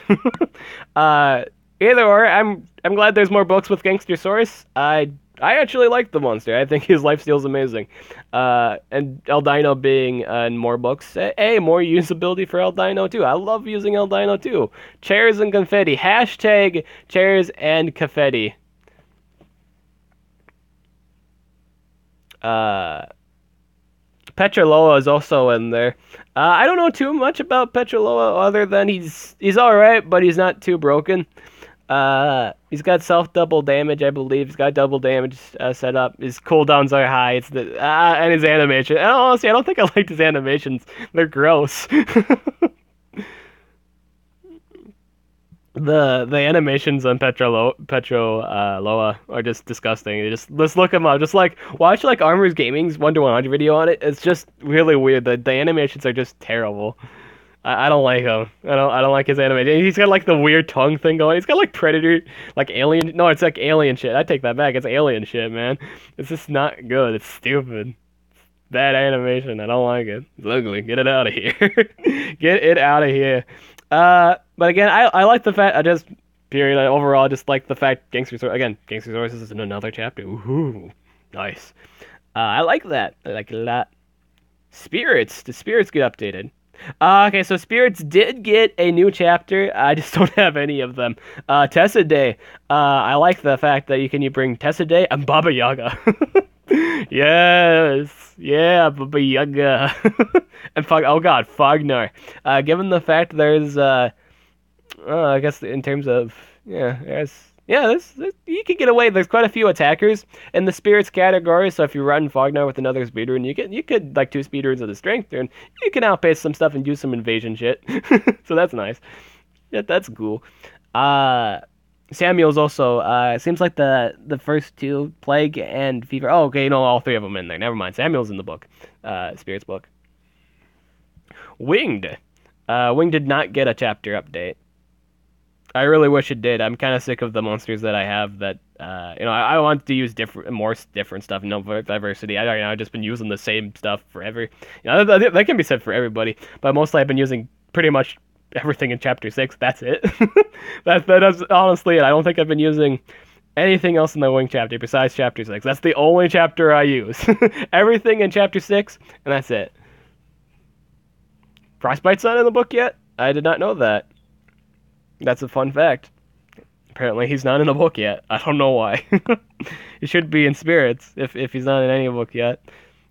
uh, Either or, I'm glad there's more books with Gangster Source. I actually like the monster. I think his lifesteal is amazing. And Eldino being in more books, more usability for Eldino too. I love using Eldino too. Chairs and confetti. Hashtag chairs and confetti. Uh, Petroloa is also in there. I don't know too much about Petroloa other than he's all right, but he's not too broken. He's got self double damage, I believe. He's got double damage set up. His cooldowns are high. It's the and his animation. And honestly, I don't think I liked his animations. They're gross. The animations on Petro Loa are just disgusting. Let's look them up. Just like watch like Armor's Gaming's 1-to-100 video on it. It's just really weird. The animations are just terrible. I don't like him. I don't like his animation. He's got like the weird tongue thing going. He's got like Predator, like alien. No, it's like alien shit. I take that back. It's alien shit, man. It's just not good. It's stupid. Bad animation. I don't like it. It's ugly. Get it out of here. Get it out of here. But again, I like the fact. I just period. I overall just like the fact Gangster Source again. Gangster Sources is in another chapter. Ooh, nice. I like that. I like it a lot. Spirits. The spirits get updated. Okay, so spirits did get a new chapter. I just don't have any of them. Tessa Day. I like the fact that you bring Tessa Day and Baba Yaga. Yes, yeah, Baba Yaga. And oh god, Fognar. Given the fact there's I guess in terms of yeah, yes, yeah, you can get away. There's quite a few attackers in the spirits category, so if you run Fognar with another speedrune, you could like 2 speedrunes of the strength turn, you can outpace some stuff and do some invasion shit. So that's nice. Yeah, that's cool. Samuel's also seems like the first 2, Plague and Fever. Oh, okay, all 3 of them in there. Never mind. Samuel's in the book, Spirits book. Winged. Winged did not get a chapter update. I really wish it did. I'm kind of sick of the monsters that I have. That I want to use more different stuff. No diversity. I've just been using the same stuff forever. That can be said for everybody. But mostly I've been using pretty much everything in chapter 6. That's it. That's honestly it. I don't think I've been using anything else in the Wing chapter besides chapter 6. That's the only chapter I use. Everything in chapter 6, and that's it. Frostbite's not in the book yet? I did not know that. That's a fun fact. Apparently he's not in the book yet. I don't know why. He should be in Spirits if he's not in any book yet.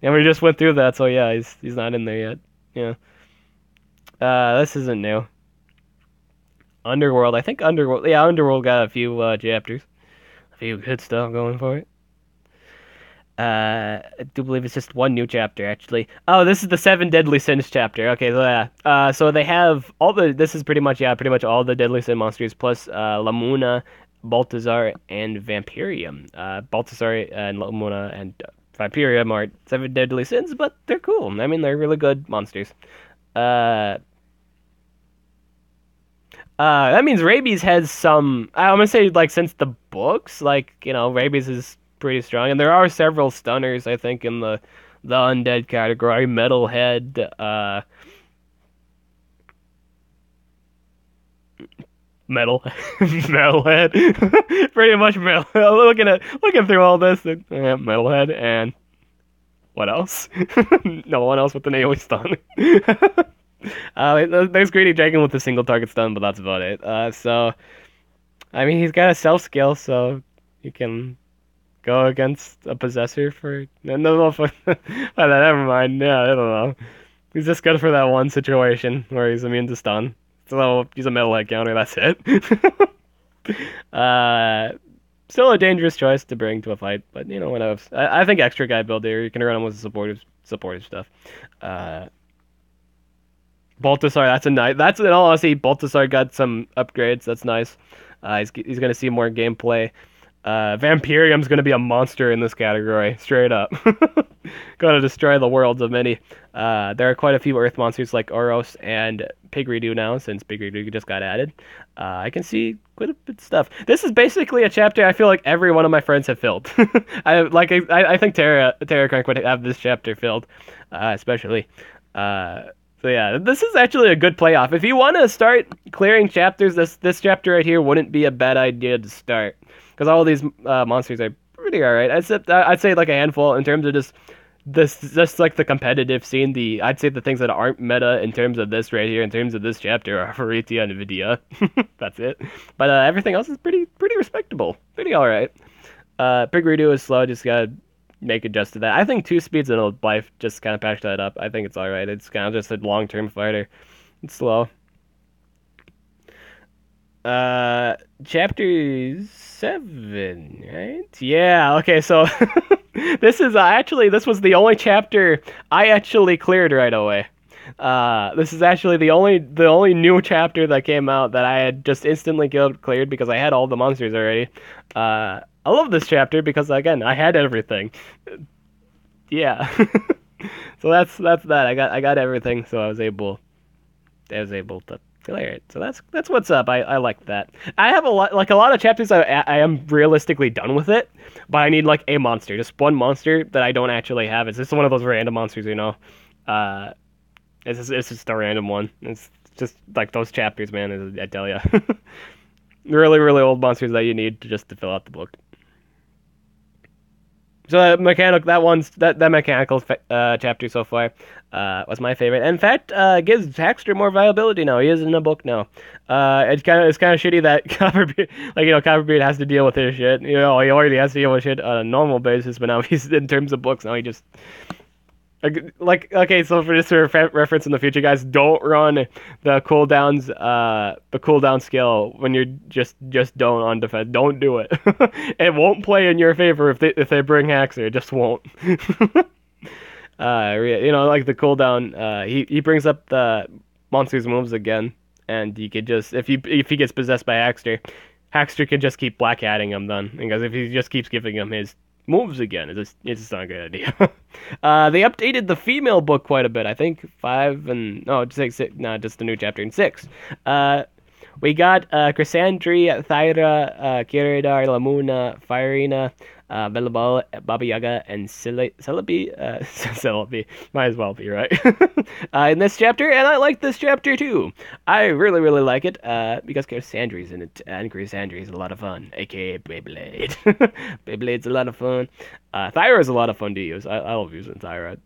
And we just went through that, so yeah, he's not in there yet. Yeah. This isn't new. Underworld. I think Underworld got a few chapters. A few good stuff going for it. I do believe it's just 1 new chapter, actually. Oh, this is the 7 Deadly Sins chapter. Okay, so yeah. So they have this is pretty much all the Deadly Sin monsters, plus Lamuna, Baltazar, and Vampirium. Baltazar and Lamuna and Vampirium are 7 Deadly Sins, but they're cool. I mean, they're really good monsters. That means Rabies has some... I'm gonna say, like, since the books, like, Rabies is pretty strong, and there are several stunners, I think, in the undead category. Metalhead, Metalhead, pretty much Metalhead. Looking through all this, Metalhead, and what else? No one else with an AoE stun. There's Greedy Dragon with a single target stun, but that's about it. So, I mean, he's got a self skill, so you can go against a possessor for never mind. Yeah, I don't know. He's just good for that one situation where he's immune to stun. So he's a metalhead counter. That's it. Still a dangerous choice to bring to a fight, but what else? I think extra guy build here. You can run him with supportive stuff. Baltasar, that's in all honesty, Baltasar got some upgrades. That's nice. He's gonna see more gameplay. Vampirium's gonna be a monster in this category, straight up. Gonna destroy the worlds of many. There are quite a few Earth monsters like Oros and Pigredo now, since Pigredo just got added. I can see quite a bit of stuff. This is basically a chapter I feel like every one of my friends have filled. I think Terra Crank would have this chapter filled, especially. So yeah, this is actually a good playoff. If you want to start clearing chapters, this chapter right here wouldn't be a bad idea to start. Because all these monsters are pretty alright. I'd say like a handful in terms of just like the competitive scene. I'd say the things that aren't meta in terms of this right here, in terms of this chapter, are Faritia and Vidia. That's it. But everything else is pretty respectable. Pretty alright. Pigredo is slow, just gotta make adjust to that. I think 2 speeds in Old Life just kind of patch that up. I think it's alright. It's kind of just a long-term fighter. It's slow. Chapter 7, right? Yeah, okay, so this was the only chapter I actually cleared right away. This is actually the only new chapter that came out that I had just instantly cleared because I had all the monsters already. I love this chapter because, again, I had everything. Yeah. So that's that. I got everything, so I was able to clear it. So that's what's up. I like that. I have a lot of chapters I am realistically done with it, but I need like a monster, just one monster that I don't actually have. It's just one of those random monsters, It's just a random one. It's just like those chapters, man. I tell ya, really really old monsters that you need to fill out the book. So that mechanical chapter so far was my favorite. In fact, gives Hackster more viability now. He is in a book now. It's kind of shitty that Copperbeard has to deal with his shit. He already has to deal with shit on a normal basis, but now he's in terms of books. Now he just Okay, so for this reference in the future, guys, don't run the cooldown skill when you're just don't on defense. Don't do it. It won't play in your favor if they bring Haxor. It just won't. Like the cooldown. He brings up the monster's moves again, and you could just if he gets possessed by Haxor can just keep black hatting him then, because if he just keeps giving him his moves again, it's just not a good idea. They updated the female book quite a bit. I think 5 and no 6, no, just a new chapter in 6. We got Chrysandri, Thyra, Kiradar, Lamuna, Firina, Belabal, Baba Yaga, and Celebi. Celebi. Might as well be, right? In this chapter, and I like this chapter too. I really, really like it because Chrysandri's in it, and Chrysandri's a lot of fun, aka Beyblade. Beyblade's a lot of fun. Thyra is a lot of fun to use. I love using Thyra.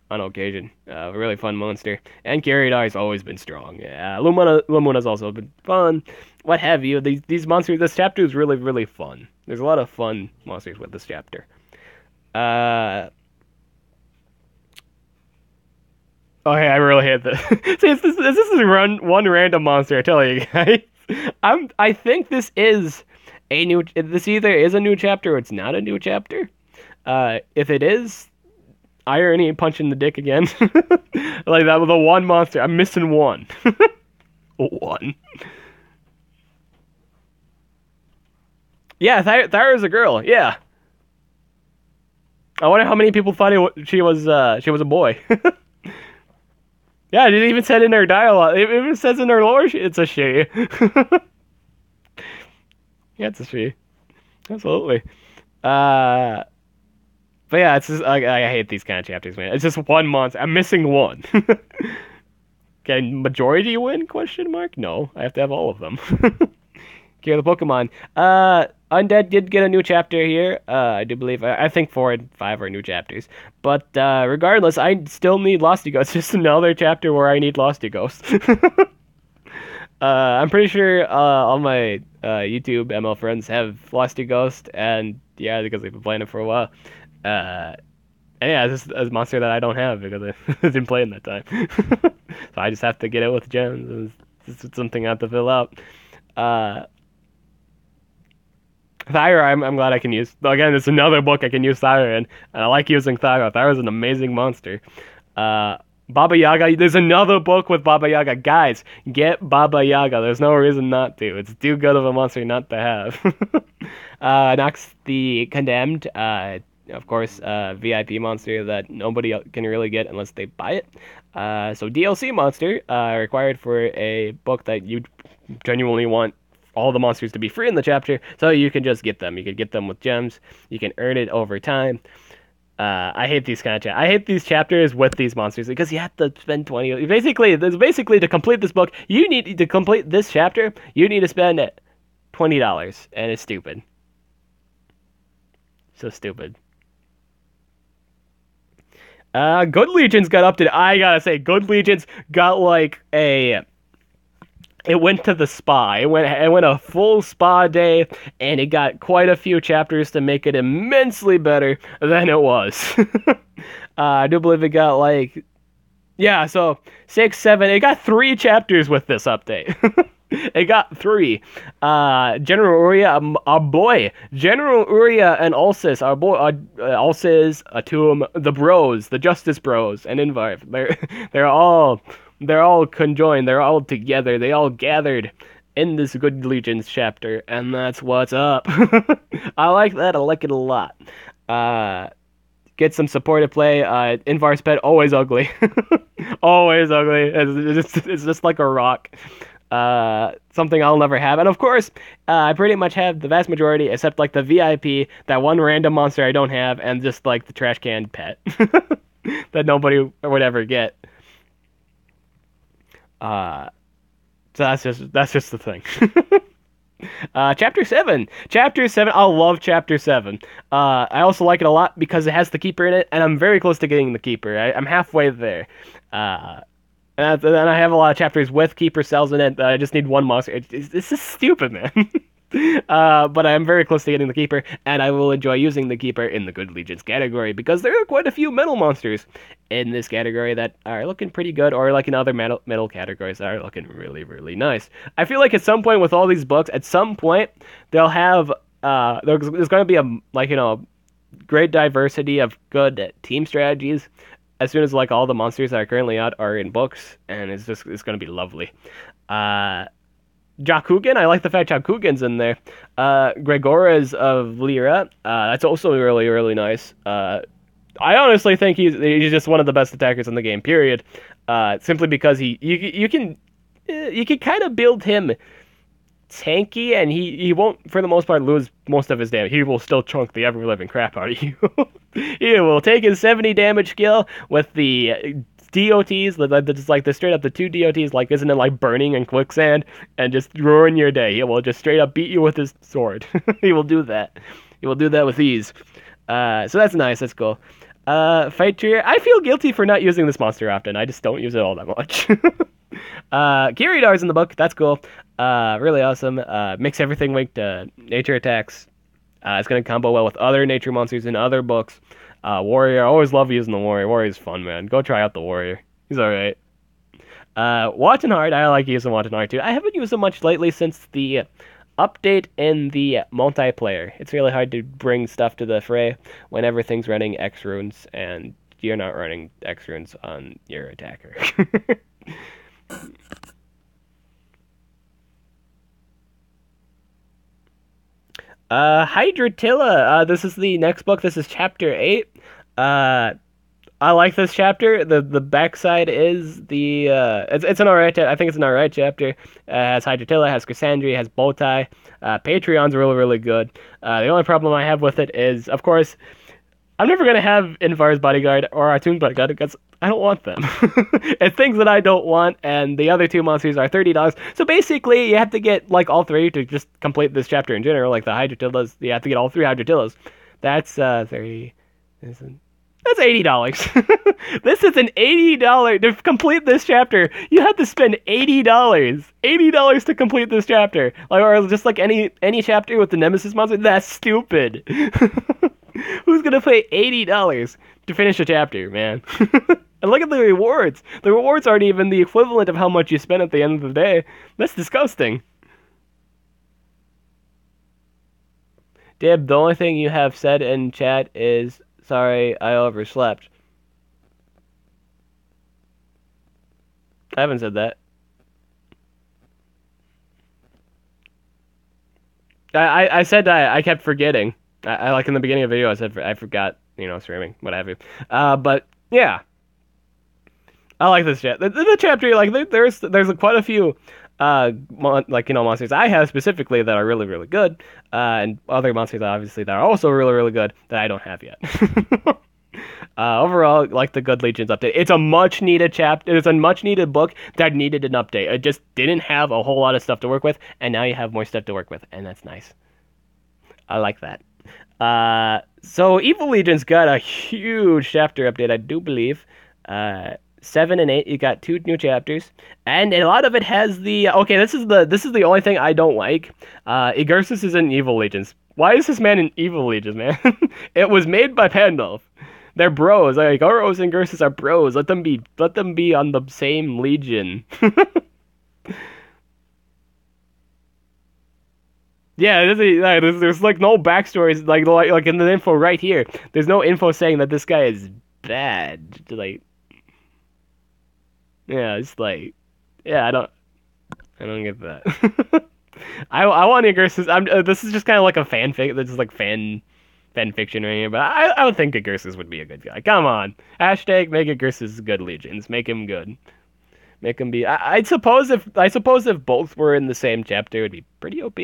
On occasion. A really fun monster. And Kiradar's always been strong. Lamuna's also been fun. What have you. These monsters, this chapter is really, really fun. There's a lot of fun monsters with this chapter. Oh, hey, I really hate this. See, this is one random monster, I tell you guys. I think this is this either is a new chapter or it's not a new chapter. If it is, irony, punching the dick again. Like that with the one monster. I'm missing one. One. Yeah, Thyra's a girl. Yeah. I wonder how many people thought she was a boy. Yeah, it even said in her dialogue. It even says in her lore it's a she. Yeah, it's a she. Absolutely. But yeah, it's just I hate these kind of chapters, man. It's just one monster. I'm missing one. Can majority win? Question mark. No, I have to have all of them. Okay, the Pokemon. Undead did get a new chapter here. I do believe. I think 4 and 5 are new chapters. But regardless, I still need Losty Ghost. Just another chapter where I need Losty Ghost. I'm pretty sure all my YouTube ML friends have Losty Ghost, and yeah, because they've been playing it for a while. And yeah, this is a monster that I don't have because I didn't play in that time. So I just have to get it with gems. It's something I have to fill out. Thyra, I'm glad I can use. Again, it's another book I can use Thyra in, and I like using Thyra. Thyra's an amazing monster. Baba Yaga, there's another book with Baba Yaga. Guys, get Baba Yaga. There's no reason not to. It's too good of a monster not to have. Next, the Condemned. Of course, VIP monster that nobody can really get unless they buy it. So DLC monster, required for a book that you genuinely want all the monsters to be free in the chapter, so you can just get them. You can get them with gems. You can earn it over time. I hate these kind of I hate these chapters with these monsters because you have to spend 20. Basically to complete this book, you need to complete this chapter. You need to spend $20, and it's stupid. So stupid. Good Legions got updated. I gotta say, Good Legions got like a. It went to the spa. It went a full spa day, and it got quite a few chapters to make it immensely better than it was. I do believe it got like, yeah, so 6, 7. It got 3 chapters with this update. It got 3. General Uria, our boy. General Uria and Ulsis, our boy. Ulsis, Atum, the Bros, the Justice Bros, and Invarf. They're all conjoined, they're all together, they all gathered in this Good Legions chapter, and that's what's up. I like that, I like it a lot. Get some supportive play. Invar's pet, always ugly. Always ugly. It's just like a rock. Something I'll never have. And of course, I pretty much have the vast majority, except like the VIP, that one random monster I don't have, and just like the trash can pet. That nobody would ever get. So that's just the thing. Chapter 7. Chapter 7. I love Chapter 7. I also like it a lot because it has the Keeper in it, and I'm very close to getting the Keeper. I'm halfway there. And then I have a lot of chapters with Keeper cells in it. I just need one monster. It's just stupid, man. But I am very close to getting the Keeper, and I will enjoy using the Keeper in the Good Legions category because there are quite a few metal monsters in this category that are looking pretty good, or like in other metal categories that are looking really, really nice. I feel like at some point with all these books, at some point they'll have there's going to be a great diversity of good team strategies as soon as like all the monsters that are currently out are in books, and it's going to be lovely. Jakugan, I like the fact Jakugan's in there. Gregoras of Lyra, that's also really, really nice. I honestly think he's just one of the best attackers in the game, period. Simply because you can kind of build him tanky, and he won't, for the most part, lose most of his damage. He will still chunk the ever-living crap out of you. He will take his 70 damage skill with the DOTs, just like the straight up the 2 DOTs, like isn't it like burning and quicksand, and just ruin your day. He will just straight up beat you with his sword. He will do that. He will do that with ease. So that's nice. That's cool. Fight Tree. I feel guilty for not using this monster often. I just don't use it all that much. Kiridar's in the book. That's cool. Really awesome. Makes everything linked to nature attacks. It's going to combo well with other nature monsters in other books. Warrior. I always love using the Warrior. Warrior's fun, man. Go try out the Warrior. He's alright. Watching Hard. I like using Watching Hard too. I haven't used him much lately since the update in the multiplayer. It's really hard to bring stuff to the fray when everything's running X runes and you're not running X runes on your attacker. Hydratilla. This is the next book. This is chapter 8. I like this chapter. The backside is the it's an alright. I think it's an alright chapter. Has Hydratilla, has Cassandra, has Bowtie. Patreon's really, really good. The only problem I have with it is, of course, I'm never gonna have Invar's bodyguard or Artoon's bodyguard because I don't want them. It's things that I don't want, and the other two monsters are $30. So basically, you have to get like all three to just complete this chapter in general. Like the Hydratillas, you have to get all 3 Hydratillas. That's 30. That's $80. This is an $80 to complete this chapter. You have to spend $80. $80 to complete this chapter, or just like any chapter with the Nemesis monster. That's stupid. Who's gonna pay $80 to finish a chapter, man? And look at the rewards. The rewards aren't even the equivalent of how much you spend at the end of the day. That's disgusting. Dib, the only thing you have said in chat is, sorry, I overslept. I haven't said that. I said I kept forgetting. I like in the beginning of the video I said I forgot, streaming, what have you. But yeah, I like this chapter. The chapter, like there's quite a few monsters I have specifically that are really, really good, and other monsters obviously that are also really, really good that I don't have yet. Overall, like the Good Legions update, it's a much needed chapter. It's a much needed book that needed an update. It just didn't have a whole lot of stuff to work with, and now you have more stuff to work with, and that's nice. I like that. So Evil Legion's got a huge chapter update, I do believe. 7 and 8, you got 2 new chapters, and a lot of it has the this is the only thing I don't like. Igursus is in Evil Legions. Why is this man in Evil Legions, man? It was made by Pandulf. They're bros. Like Oros and Gursus are bros. Let them be on the same legion. Yeah, there's like no backstories like in the info right here. There's no info saying that this guy is bad. Like, yeah, it's like, yeah, I don't get that. I want Igursus. This is just kind of like a fanfic. This is like fan fiction right here, but I would think Igursus would be a good guy. Come on, hashtag make Igursus good legions. Make him good. Make him be. I suppose if both were in the same chapter, it would be pretty OP.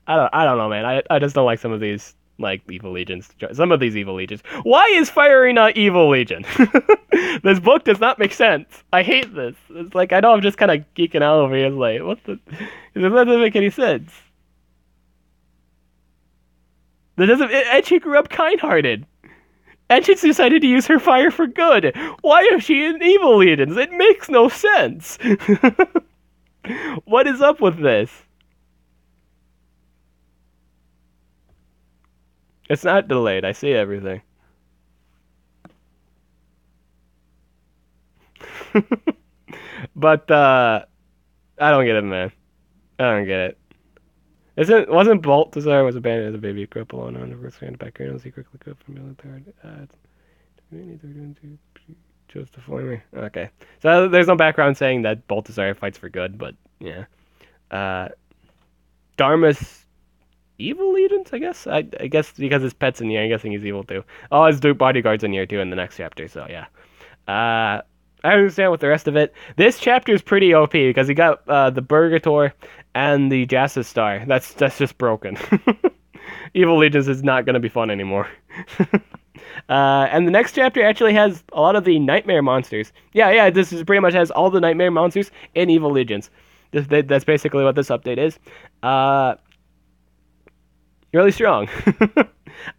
I don't know, man. I just don't like some of these like Evil Legions. Some of these Evil Legions. Why is Fiery not Evil Legion? This book does not make sense. I hate this. It's like I know I'm just kind of geeking out over here. It's like what the? It doesn't make any sense. That doesn't. And she grew up kind-hearted. And she's decided to use her fire for good. Why is she in Evil Legions? It makes no sense. What is up with this? It's not delayed. I see everything. But I don't get it, man. I don't get it. Wasn't Baltazar was abandoned as a baby, grew up alone on the first grand background, he quickly grew up from military. Chose to follow me. Okay, so there's no background saying that Baltazar fights for good, but yeah. Dharma's evil legions, I guess. I guess because his pet's in here, I'm guessing he's evil too. Oh, his bodyguard's in here too in the next chapter. So yeah. I understand with the rest of it. This chapter is pretty OP because he got the Burgator and the Jasus Star. That's just broken. Evil Legions is not going to be fun anymore. And the next chapter actually has a lot of the Nightmare monsters. Yeah, this is pretty much has all the Nightmare monsters in Evil Legions. That's basically what this update is. Really strong.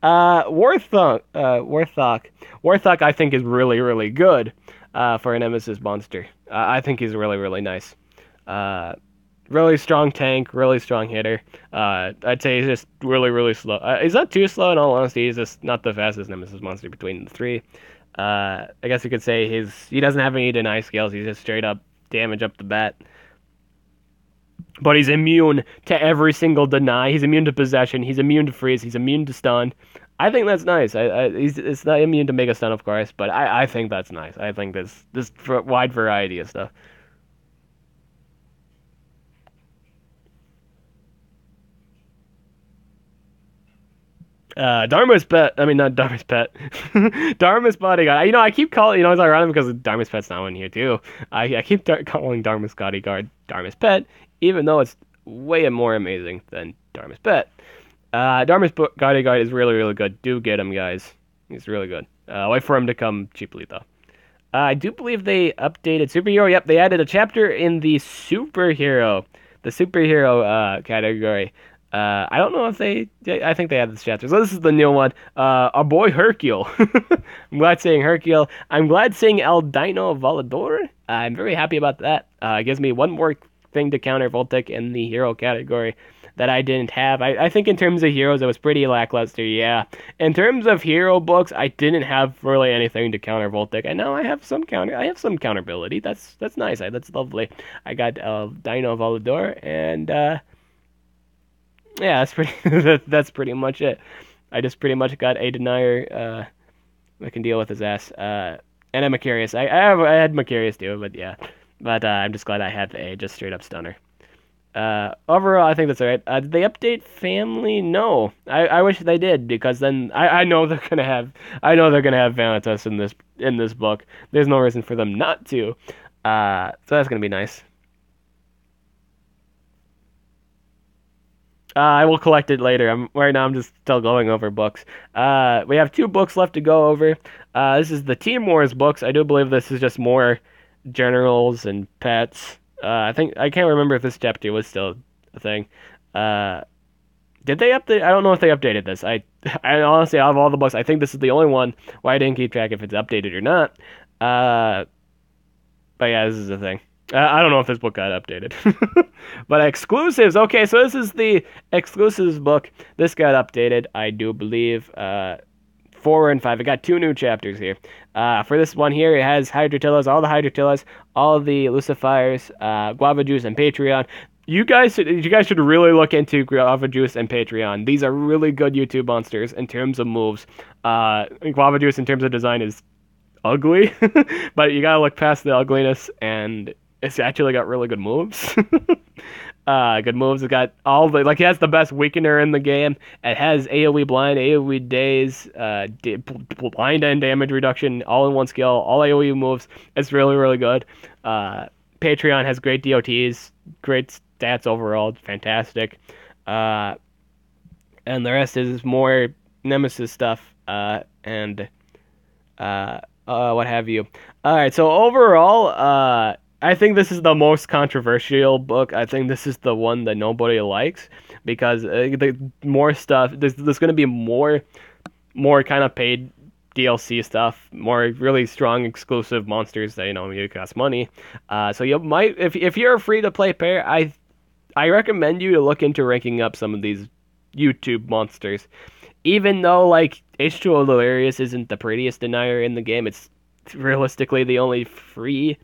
Warthog, I think, is really, really good for a Nemesis monster. I think he's really, really nice. Really strong tank, really strong hitter. I'd say he's just really, really slow. He's not too slow in all honesty. He's just not the fastest Nemesis monster between the three. I guess you could say he doesn't have any deny skills. He's just straight up damage up the bat. But he's immune to every single deny. He's immune to possession. He's immune to freeze. He's immune to stun. I think that's nice. It's not immune to mega stun, of course, but I think that's nice. I think this wide variety of stuff. Dharma's pet. I mean, not Dharma's pet. Dharma's bodyguard. I keep calling. It's ironic because Dharma's pet's now in here too. I keep calling Dharma's bodyguard Dharma's pet, even though it's way more amazing than Dharma's pet. Dharma's bodyguard is really, really good. Do get him, guys. He's really good. Wait for him to come cheaply though. I do believe they updated superhero. Yep, they added a chapter in the superhero category. I don't know if I think they had this chapter. So this is the new one. Our boy Hercule. I'm glad seeing Hercule. I'm glad seeing El Dino Volador. I'm very happy about that. It gives me one more thing to counter Voltic in the hero category that I didn't have. I think in terms of heroes, it was pretty lackluster, yeah. In terms of hero books, I didn't have really anything to counter Voltic. And now I have some counterability. That's nice. That's lovely. I got El Dino Volador, and yeah, that's pretty much it. I just pretty much got a denier I can deal with his ass. And a Macarius. I had Macarius too, but yeah. But I'm just glad I had a just straight up stunner. Overall, I think that's alright. Did they update family? No. I wish they did, because then I know they're gonna have Vanitas in this book. There's no reason for them not to. So that's gonna be nice. I will collect it later. Right now I'm just still going over books. We have 2 books left to go over. This is the Team Wars books. I do believe this is just more generals and pets. I can't remember if this chapter was still a thing. Did they update? I don't know if they updated this. I honestly, out of all the books, I think this is the only one where I didn't keep track if it's updated or not. But yeah, this is the thing. I don't know if this book got updated. But exclusives. Okay, so this is the exclusives book. This got updated, I do believe. 4 and 5. It got 2 new chapters here. For this one here, it has Hydratillas, all the Hydratillas, all the Lucifers, Guava Juice, and Patreon. You guys should really look into Guava Juice and Patreon. These are really good YouTube monsters in terms of moves. Guava Juice in terms of design is ugly, but you gotta look past the ugliness, and it's actually got really good moves. Good moves. It got all the, it has the best weakener in the game. It has AoE blind, AoE daze, blind and damage reduction, all in one skill, all AoE moves. It's really, really good. Patreon has great DOTs, great stats overall, fantastic. And the rest is more Nemesis stuff, and what have you. Alright, so overall, I think this is the most controversial book. I think this is the one that nobody likes, because the more stuff, there's going to be more kind of paid DLC stuff, more really strong exclusive monsters that you cost money. So you might, if you're a free to play player, I recommend you to look into ranking up some of these YouTube monsters. even though like H2O Delirious isn't the prettiest denier in the game, it's realistically the only free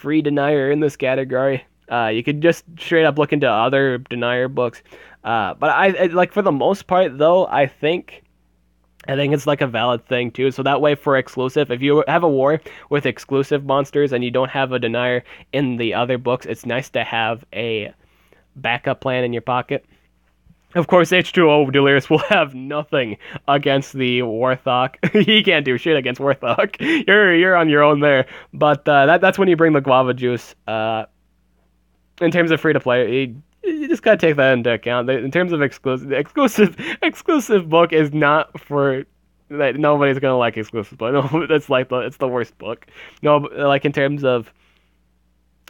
denier in this category. You could just straight up look into other denier books. But I like for the most part though, I think it's like a valid thing too. So that way for exclusive, if you have a war with exclusive monsters and you don't have a denier in the other books, it's nice to have a backup plan in your pocket. Of course, H2O Delirious will have nothing against the Warthog. He can't do shit against Warthog. You're on your own there. But that's when you bring the guava juice. In terms of free to play, you just gotta take that into account. In terms of exclusive book is not for that. Nobody's gonna like exclusive book. No, that's like it's the worst book. No, like in terms of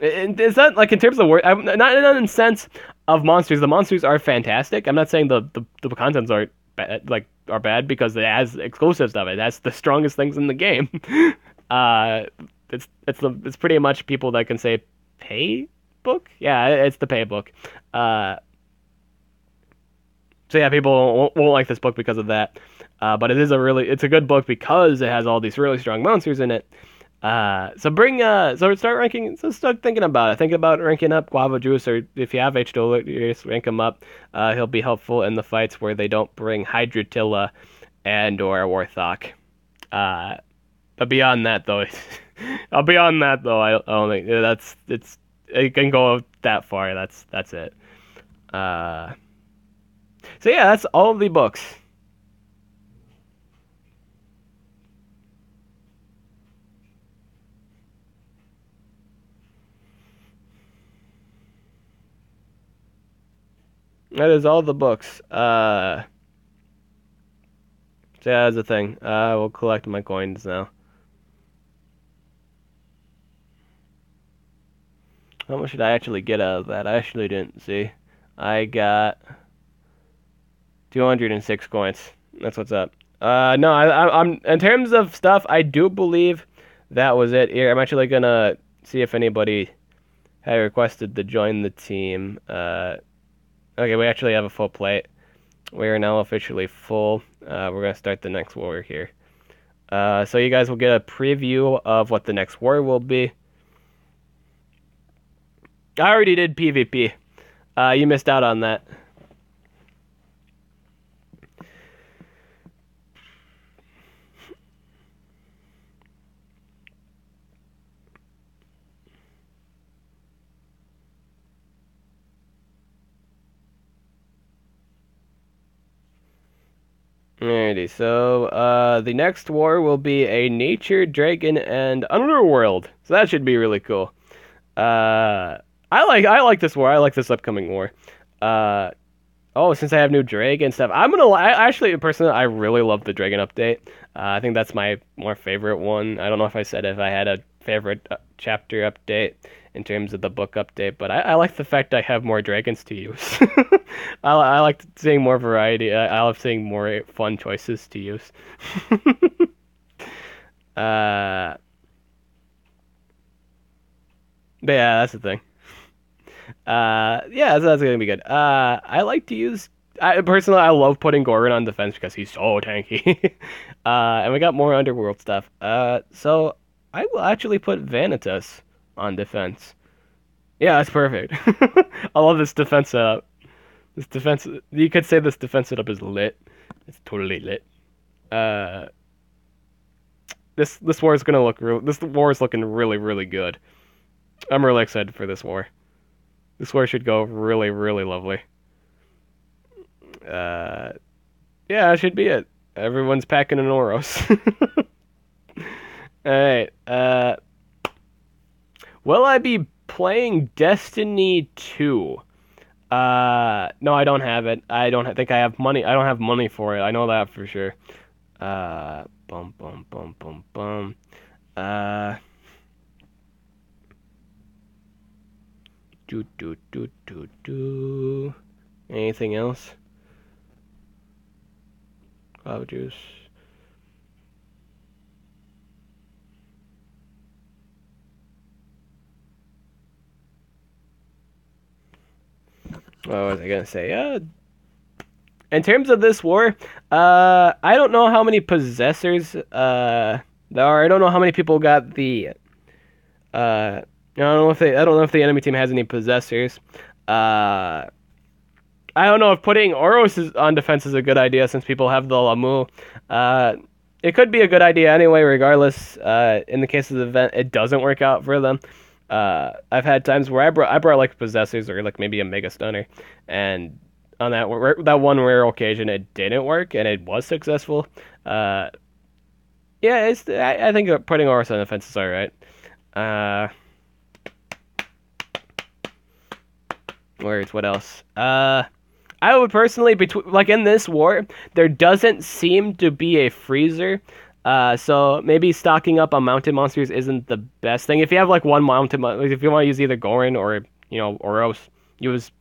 it's not like in terms of work. Not in the sense of monsters. The monsters are fantastic. I'm not saying the contents aren't bad, like are bad because it has exclusive stuff. It has the strongest things in the game. uh, it's pretty much people that can say pay book. Yeah, it's the pay book. Uh, so yeah, people won't like this book because of that. But it's a good book because it has all these really strong monsters in it. So start thinking about it. Think about ranking up Guava Juice, or if you have H2O, you just rank him up. He'll be helpful in the fights where they don't bring Hydratilla and or Warthog. Uh, but beyond that though, I don't think it can go that far. That's it. Uh, so yeah, that's all of the books. That is all the books. So yeah, that's the thing. We'll collect my coins now. How much did I actually get out of that? I actually didn't see. I got 206 coins. That's what's up. No, I'm in terms of stuff. I do believe that was it. Here, I'm actually gonna see if anybody had requested to join the team. Okay, we actually have a full plate. We are now officially full. We're gonna start the next war here. So you guys will get a preview of what the next war will be. I already did PvP. You missed out on that. Alrighty, so the next war will be a nature, dragon, and underworld. So that should be really cool. I like this war. I like this upcoming war. Uh, oh, since I have new dragon stuff, actually personally I really love the dragon update. I think that's my more favorite one. I don't know if I said if I had a favorite chapter update in terms of the book update, but I like the fact I have more dragons to use. I like seeing more variety. I love seeing more fun choices to use. uh, but yeah, that's the thing. Yeah, that's gonna be good. I personally I love putting Gorin on defense because he's so tanky. And we got more underworld stuff. So I will actually put Vanitas on defense. Yeah, that's perfect. I love this defense setup. This defense, you could say this defense setup is lit. It's totally lit. Uh, this war is gonna look real. This war is looking really really good. I'm really excited for this war. This war should go really really lovely. Uh, yeah, that should be it. Everyone's packing an Oros. All right. Will I be playing Destiny 2? No, I don't have it. I don't think I have money. I don't have money for it. I know that for sure. Bum bum bum bum bum. Uh, do. Anything else? Cloud juice. What was I gonna say? In terms of this war, I don't know how many possessors there are. I don't know how many people got the. I don't know if the enemy team has any possessors. I don't know if putting Oros on defense is a good idea since people have the Lamu. It could be a good idea anyway, regardless. In the case of the event, it doesn't work out for them. I've had times where I brought like possessors or like maybe a mega stunner, and on that one rare occasion it didn't work and it was successful. Yeah, I think putting Oros on defense is all right. Words. What else? I would personally like in this war, there doesn't seem to be a freezer. So maybe stocking up on mounted monsters isn't the best thing. If you have like one mounted, if you want to use either Gorin or Oros,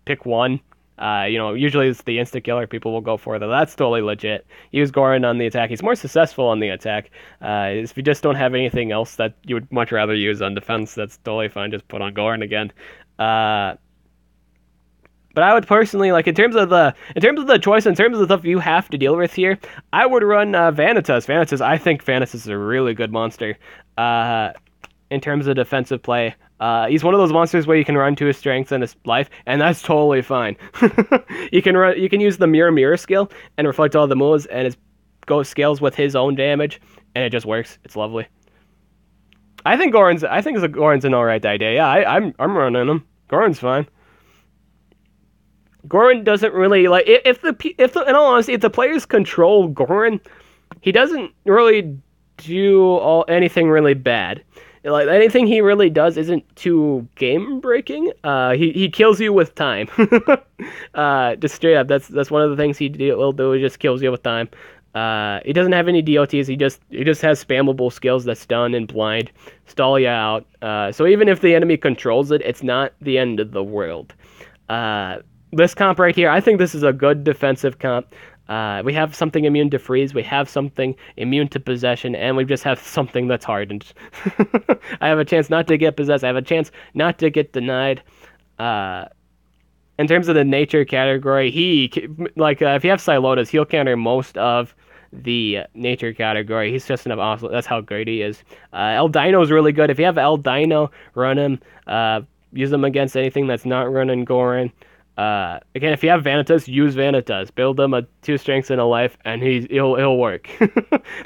pick one. Usually it's the insta killer people will go for, though. That's totally legit. Use Gorin on the attack. He's more successful on the attack. If you just don't have anything else that you would much rather use on defense, that's totally fine. Just put on Gorin again. But I would personally, like, in terms of the choice, in terms of the stuff you have to deal with here, I would run Vanitas. I think Vanitas is a really good monster. In terms of defensive play, he's one of those monsters where you can run to his strengths and his life, and that's totally fine. You can use the mirror skill and reflect all the moves, and it scales with his own damage, and it just works. It's lovely. I think Gorin's an alright idea. Yeah, I'm running him. Gorin's fine. Gorin doesn't really like if in all honesty, if the players control Gorin, he doesn't really do anything really bad. Like anything he really does isn't too game breaking. He kills you with time. Just straight up, that's one of the things he will do. He just kills you with time. He doesn't have any DOTs. He just has spammable skills that stun and blind, stall you out. So even if the enemy controls it, it's not the end of the world. This comp right here, I think this is a good defensive comp. We have something immune to freeze, we have something immune to possession, and we just have something that's hardened. I have a chance not to get possessed, I have a chance not to get denied. In terms of the nature category, if you have Silotas, he'll counter most of the nature category. He's just enough awesome. That's how great he is. Eldino is really good. If you have Eldino, run him. Use him against anything that's not running Gorin. Again, if you have Vanitas, use Vanitas. Build him a 2 strengths and a life, and he'll work.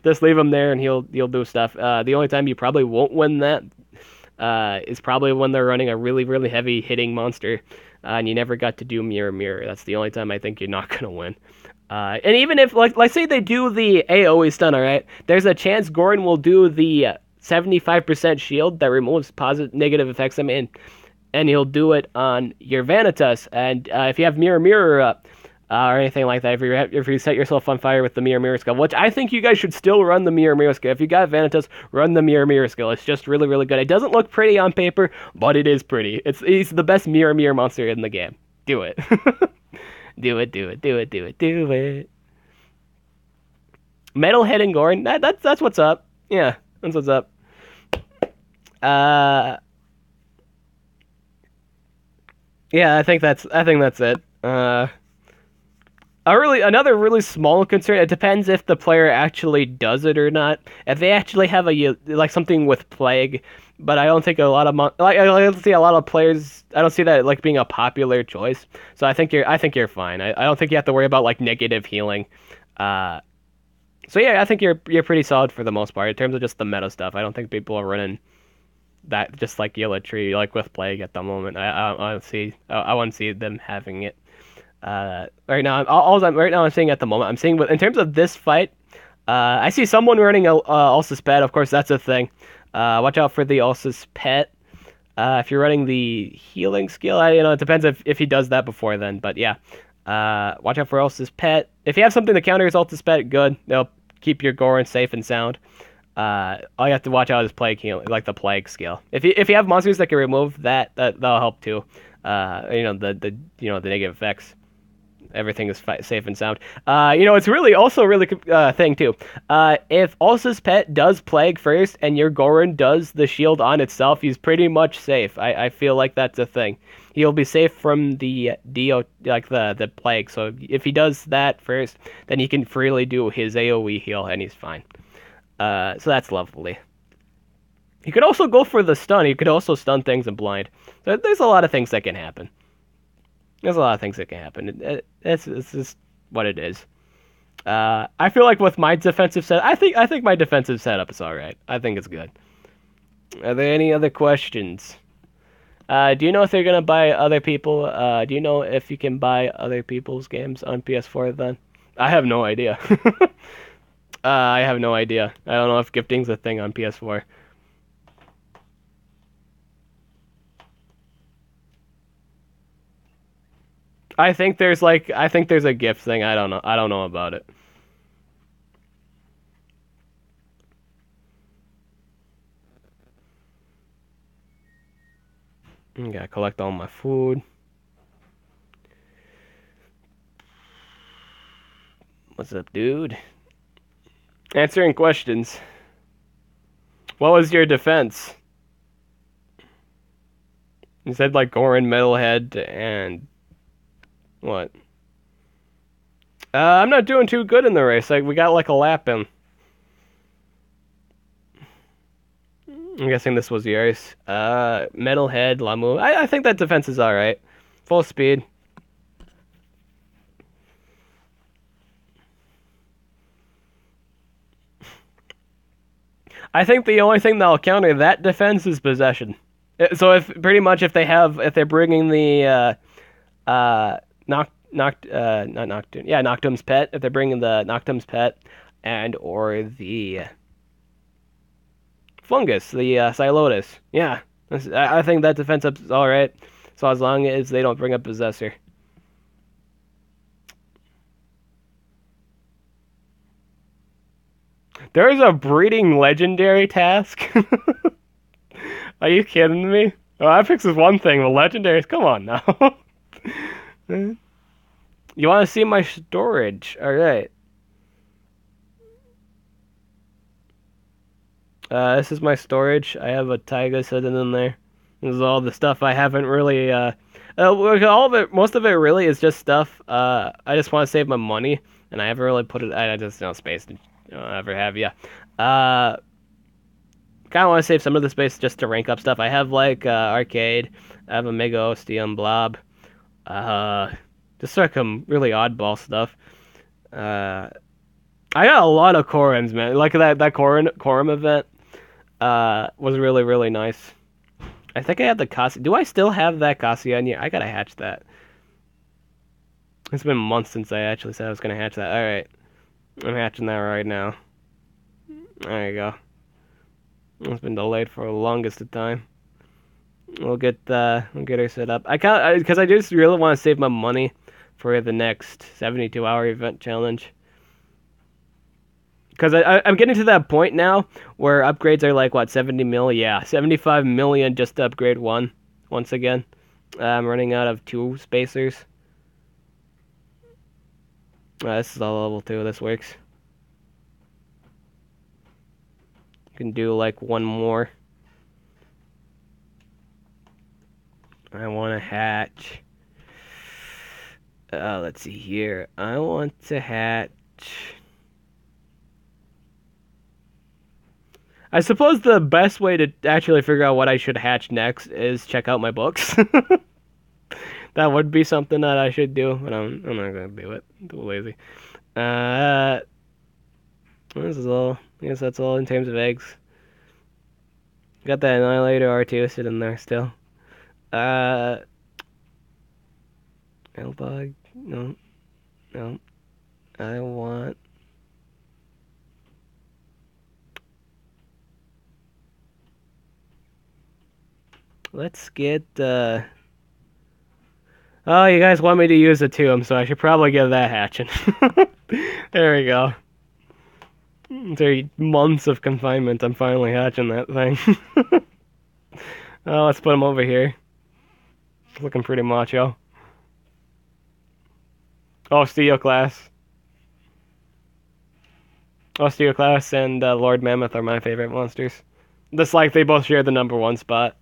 Just leave him there, and he'll do stuff. The only time you probably won't win that is probably when they're running a really, really heavy hitting monster, and you never got to do mirror. That's the only time I think you're not gonna win. And even if like say they do the AoE stun, all right, there's a chance Gorin will do the 75% shield that removes negative effects. And he'll do it on your Vanitas. And if you have mirror up or anything like that, if you set yourself on fire with the mirror skill, which I think you guys should still run the mirror skill. If you got Vanitas, run the mirror skill. It's just really, really good. It doesn't look pretty on paper, but it is pretty. He's the best mirror monster in the game. Do it. Do it. Metalhead and Gorin. That's what's up. Yeah, that's what's up. Yeah, I think that's it. Another really small concern. It depends if the player actually does it or not. If they actually have something with plague, but I don't think a lot of I don't see a lot of players. I don't see that like being a popular choice. So I think you're fine. I don't think you have to worry about like negative healing. So yeah, I think you're pretty solid for the most part in terms of just the meta stuff. I don't think people are running that just like Yellow Tree, like with plague at the moment. I want to see them having it. Right now, I'm seeing at the moment. I'm seeing in terms of this fight, I see someone running Ulsus Pet. Of course, that's a thing. Watch out for the Ulsus Pet. If you're running the healing skill, it depends if he does that before then. But yeah, watch out for Ulsus Pet. If you have something to counter his Ulsus Pet, good. They'll keep your Gorin safe and sound. All you have to watch out is plague heal, like the plague skill. If you have monsters that can remove that'll help too. The negative effects. Everything is safe and sound. It's really thing too. If Ulsus Pet does plague first and your Gorin does the shield on itself, he's pretty much safe. I feel like that's a thing. he'll be safe from the like the plague. So if he does that first, then he can freely do his AoE heal, and he's fine. So that's lovely. He could also go for the stun. He could also stun things and blind. So there's a lot of things that can happen. There's a lot of things that can happen. It's just what it is. I feel like with my defensive set, I think my defensive setup is all right. I think it's good. Are there any other questions? Do you know if they're gonna buy other people? Do you know if you can buy other people's games on PS4 then? I have no idea. I have no idea. I don't know if gifting's a thing on PS4. I think there's a gift thing. I don't know. I don't know about it. Gotta collect all my food. What's up, dude? Answering questions. What was your defense? You said like Gorin, Metalhead, and what? I'm not doing too good in the race. Like we got like a lap in. I'm guessing this was yours. Metalhead, Lamu. I think that defense is alright. Full speed. I think the only thing that'll counter that defense is possession. So if they're bringing the not Noctum's Pet, if they're bringing the Noctum's Pet and or the Fungus, the Silotus, yeah, I think that defense up is all right. So as long as they don't bring up Possessor. There's a breeding legendary task. Are you kidding me? Oh, Epix is one thing, but legendaries, come on now. You want to see my storage? All right. This is my storage. I have a Taiga sitting in there. This is all the stuff I haven't really. All of it, most of it, really is just stuff. I just want to save my money, and I haven't really put it. I just no space to ever have. Yeah. Kind of want to save some of the space just to rank up stuff. I have like arcade. I have a Mega Ostium Blob. Just like some really oddball stuff. I got a lot of Corums, man. Like that Corum event was really, really nice. I think I had the Cassia. Do I still have that Cassia in here? I gotta hatch that. It's been months since I actually said I was gonna hatch that. Alright. I'm hatching that right now. There you go. It's been delayed for the longest of time. We'll get her set up. Because I just really want to save my money for the next 72-hour event challenge. Because I'm getting to that point now where upgrades are like, what, 70 mil? Yeah, 75 million just to upgrade one once again. I'm running out of 2 spacers. This is all level 2. This works. You can do like one more. I want to hatch. Let's see here. I want to hatch. I suppose the best way to actually figure out what I should hatch next is check out my books. That would be something that I should do, but I'm not gonna do it. I'm too lazy. This is all. I guess that's all in terms of eggs. Got that Annihilator R2 sitting there still. Elbog? No. I want. Let's get, Oh, you guys want me to use a tomb, so I should probably get that hatching. There we go. After months of confinement, I'm finally hatching that thing. Let's put him over here. It's looking pretty macho. Osteoclast. Osteoclast and Lord Mammoth are my favorite monsters. Just like they both share the #1 spot.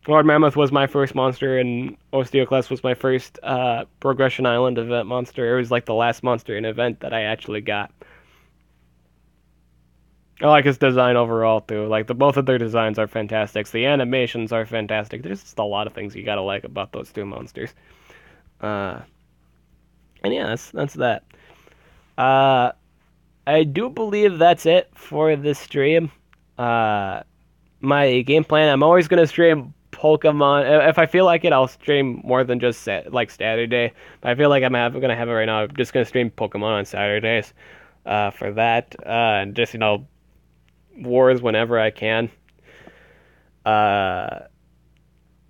Lord Mammoth was my first monster, and Osteoclast was my first Progression Island event monster. It was like the last monster in event that I actually got. I like his design overall too. Like both of their designs are fantastic. The animations are fantastic. There's just a lot of things you gotta like about those two monsters. Uh, and yeah, that's that. Uh, I do believe that's it for this stream. My game plan, I'm always gonna stream Pokemon. If I feel like it, I'll stream more than just like Saturday. But I feel like gonna have it right now. I'm just gonna stream Pokemon on Saturdays. For that, and just wars whenever I can.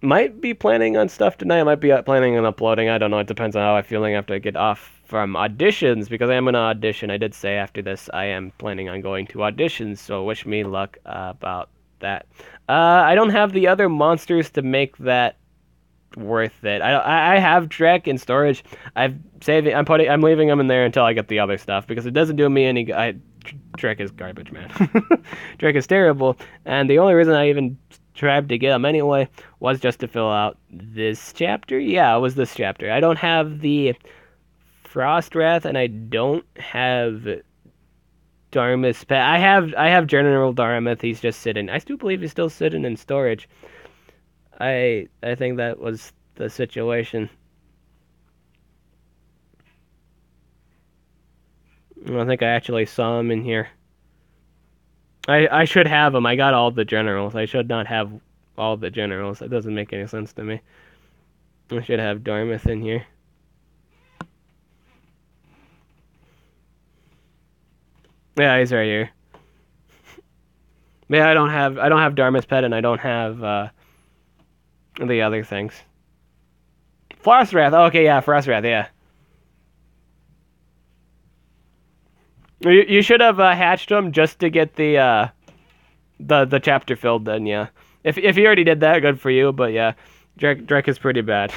Might be planning on stuff tonight. I might be planning on uploading. I don't know. It depends on how I'm feeling after I get off from auditions, because I am gonna audition. I did say after this I am planning on going to auditions, so wish me luck about that. I don't have the other monsters to make that worth it. I have Drek in storage. I'm leaving them in there until I get the other stuff, because it doesn't do me any. Drek is garbage, man. Drek is terrible, and the only reason I even tried to get them anyway was just to fill out this chapter. Yeah, it was this chapter. I don't have the Frostwrath, and I don't have Darmus Pet. I have General Darmouth. He's just sitting. I still believe he's still sitting in storage. I think that was the situation. I think I actually saw him in here. I should have him. I got all the generals. I should not have all the generals. That doesn't make any sense to me. I should have Dartmouth in here. Yeah, he's right here. Yeah, I don't have Dartmouth Pet, and I don't have the other things. Frostwrath. Oh, okay, yeah, Frostwrath. Yeah. You should have hatched him just to get the chapter filled. Then yeah, if you already did that, good for you. But yeah, Drek is pretty bad.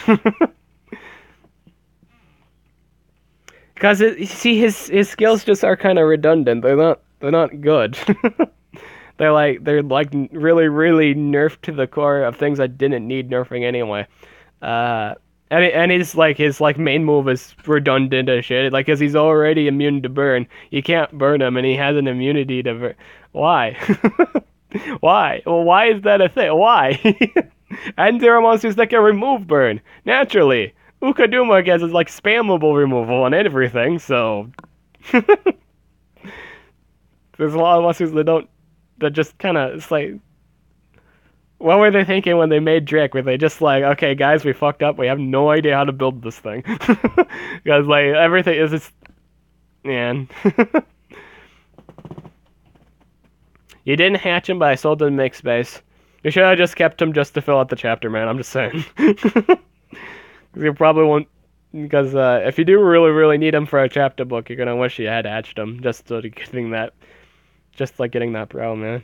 Because his skills just are kind of redundant. They're not good. they're like really nerfed to the core of things that didn't need nerfing anyway. And his main move is redundant as shit. Like, cause he's already immune to burn. You can't burn him, and he has an immunity to burn. Why? Why? Well, why is that a thing? Why? And there are monsters that can remove burn naturally. Ukaduma gets like spammable removal on everything. So there's a lot of monsters that just kind of, it's like. What were they thinking when they made Drake? Were they just like, okay, guys, we fucked up. We have no idea how to build this thing. Because, like, everything is just... Man. You didn't hatch him, but I sold him to make space. You should have just kept him just to fill out the chapter, man. I'm just saying. You probably won't... Because if you do really need him for a chapter book, you're going to wish you had hatched him. Just so getting that... Just like getting that pro, man.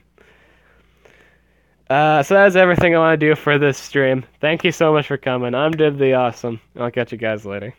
So that's everything I want to do for this stream. Thank you so much for coming. I'm Dib the Awesome. I'll catch you guys later.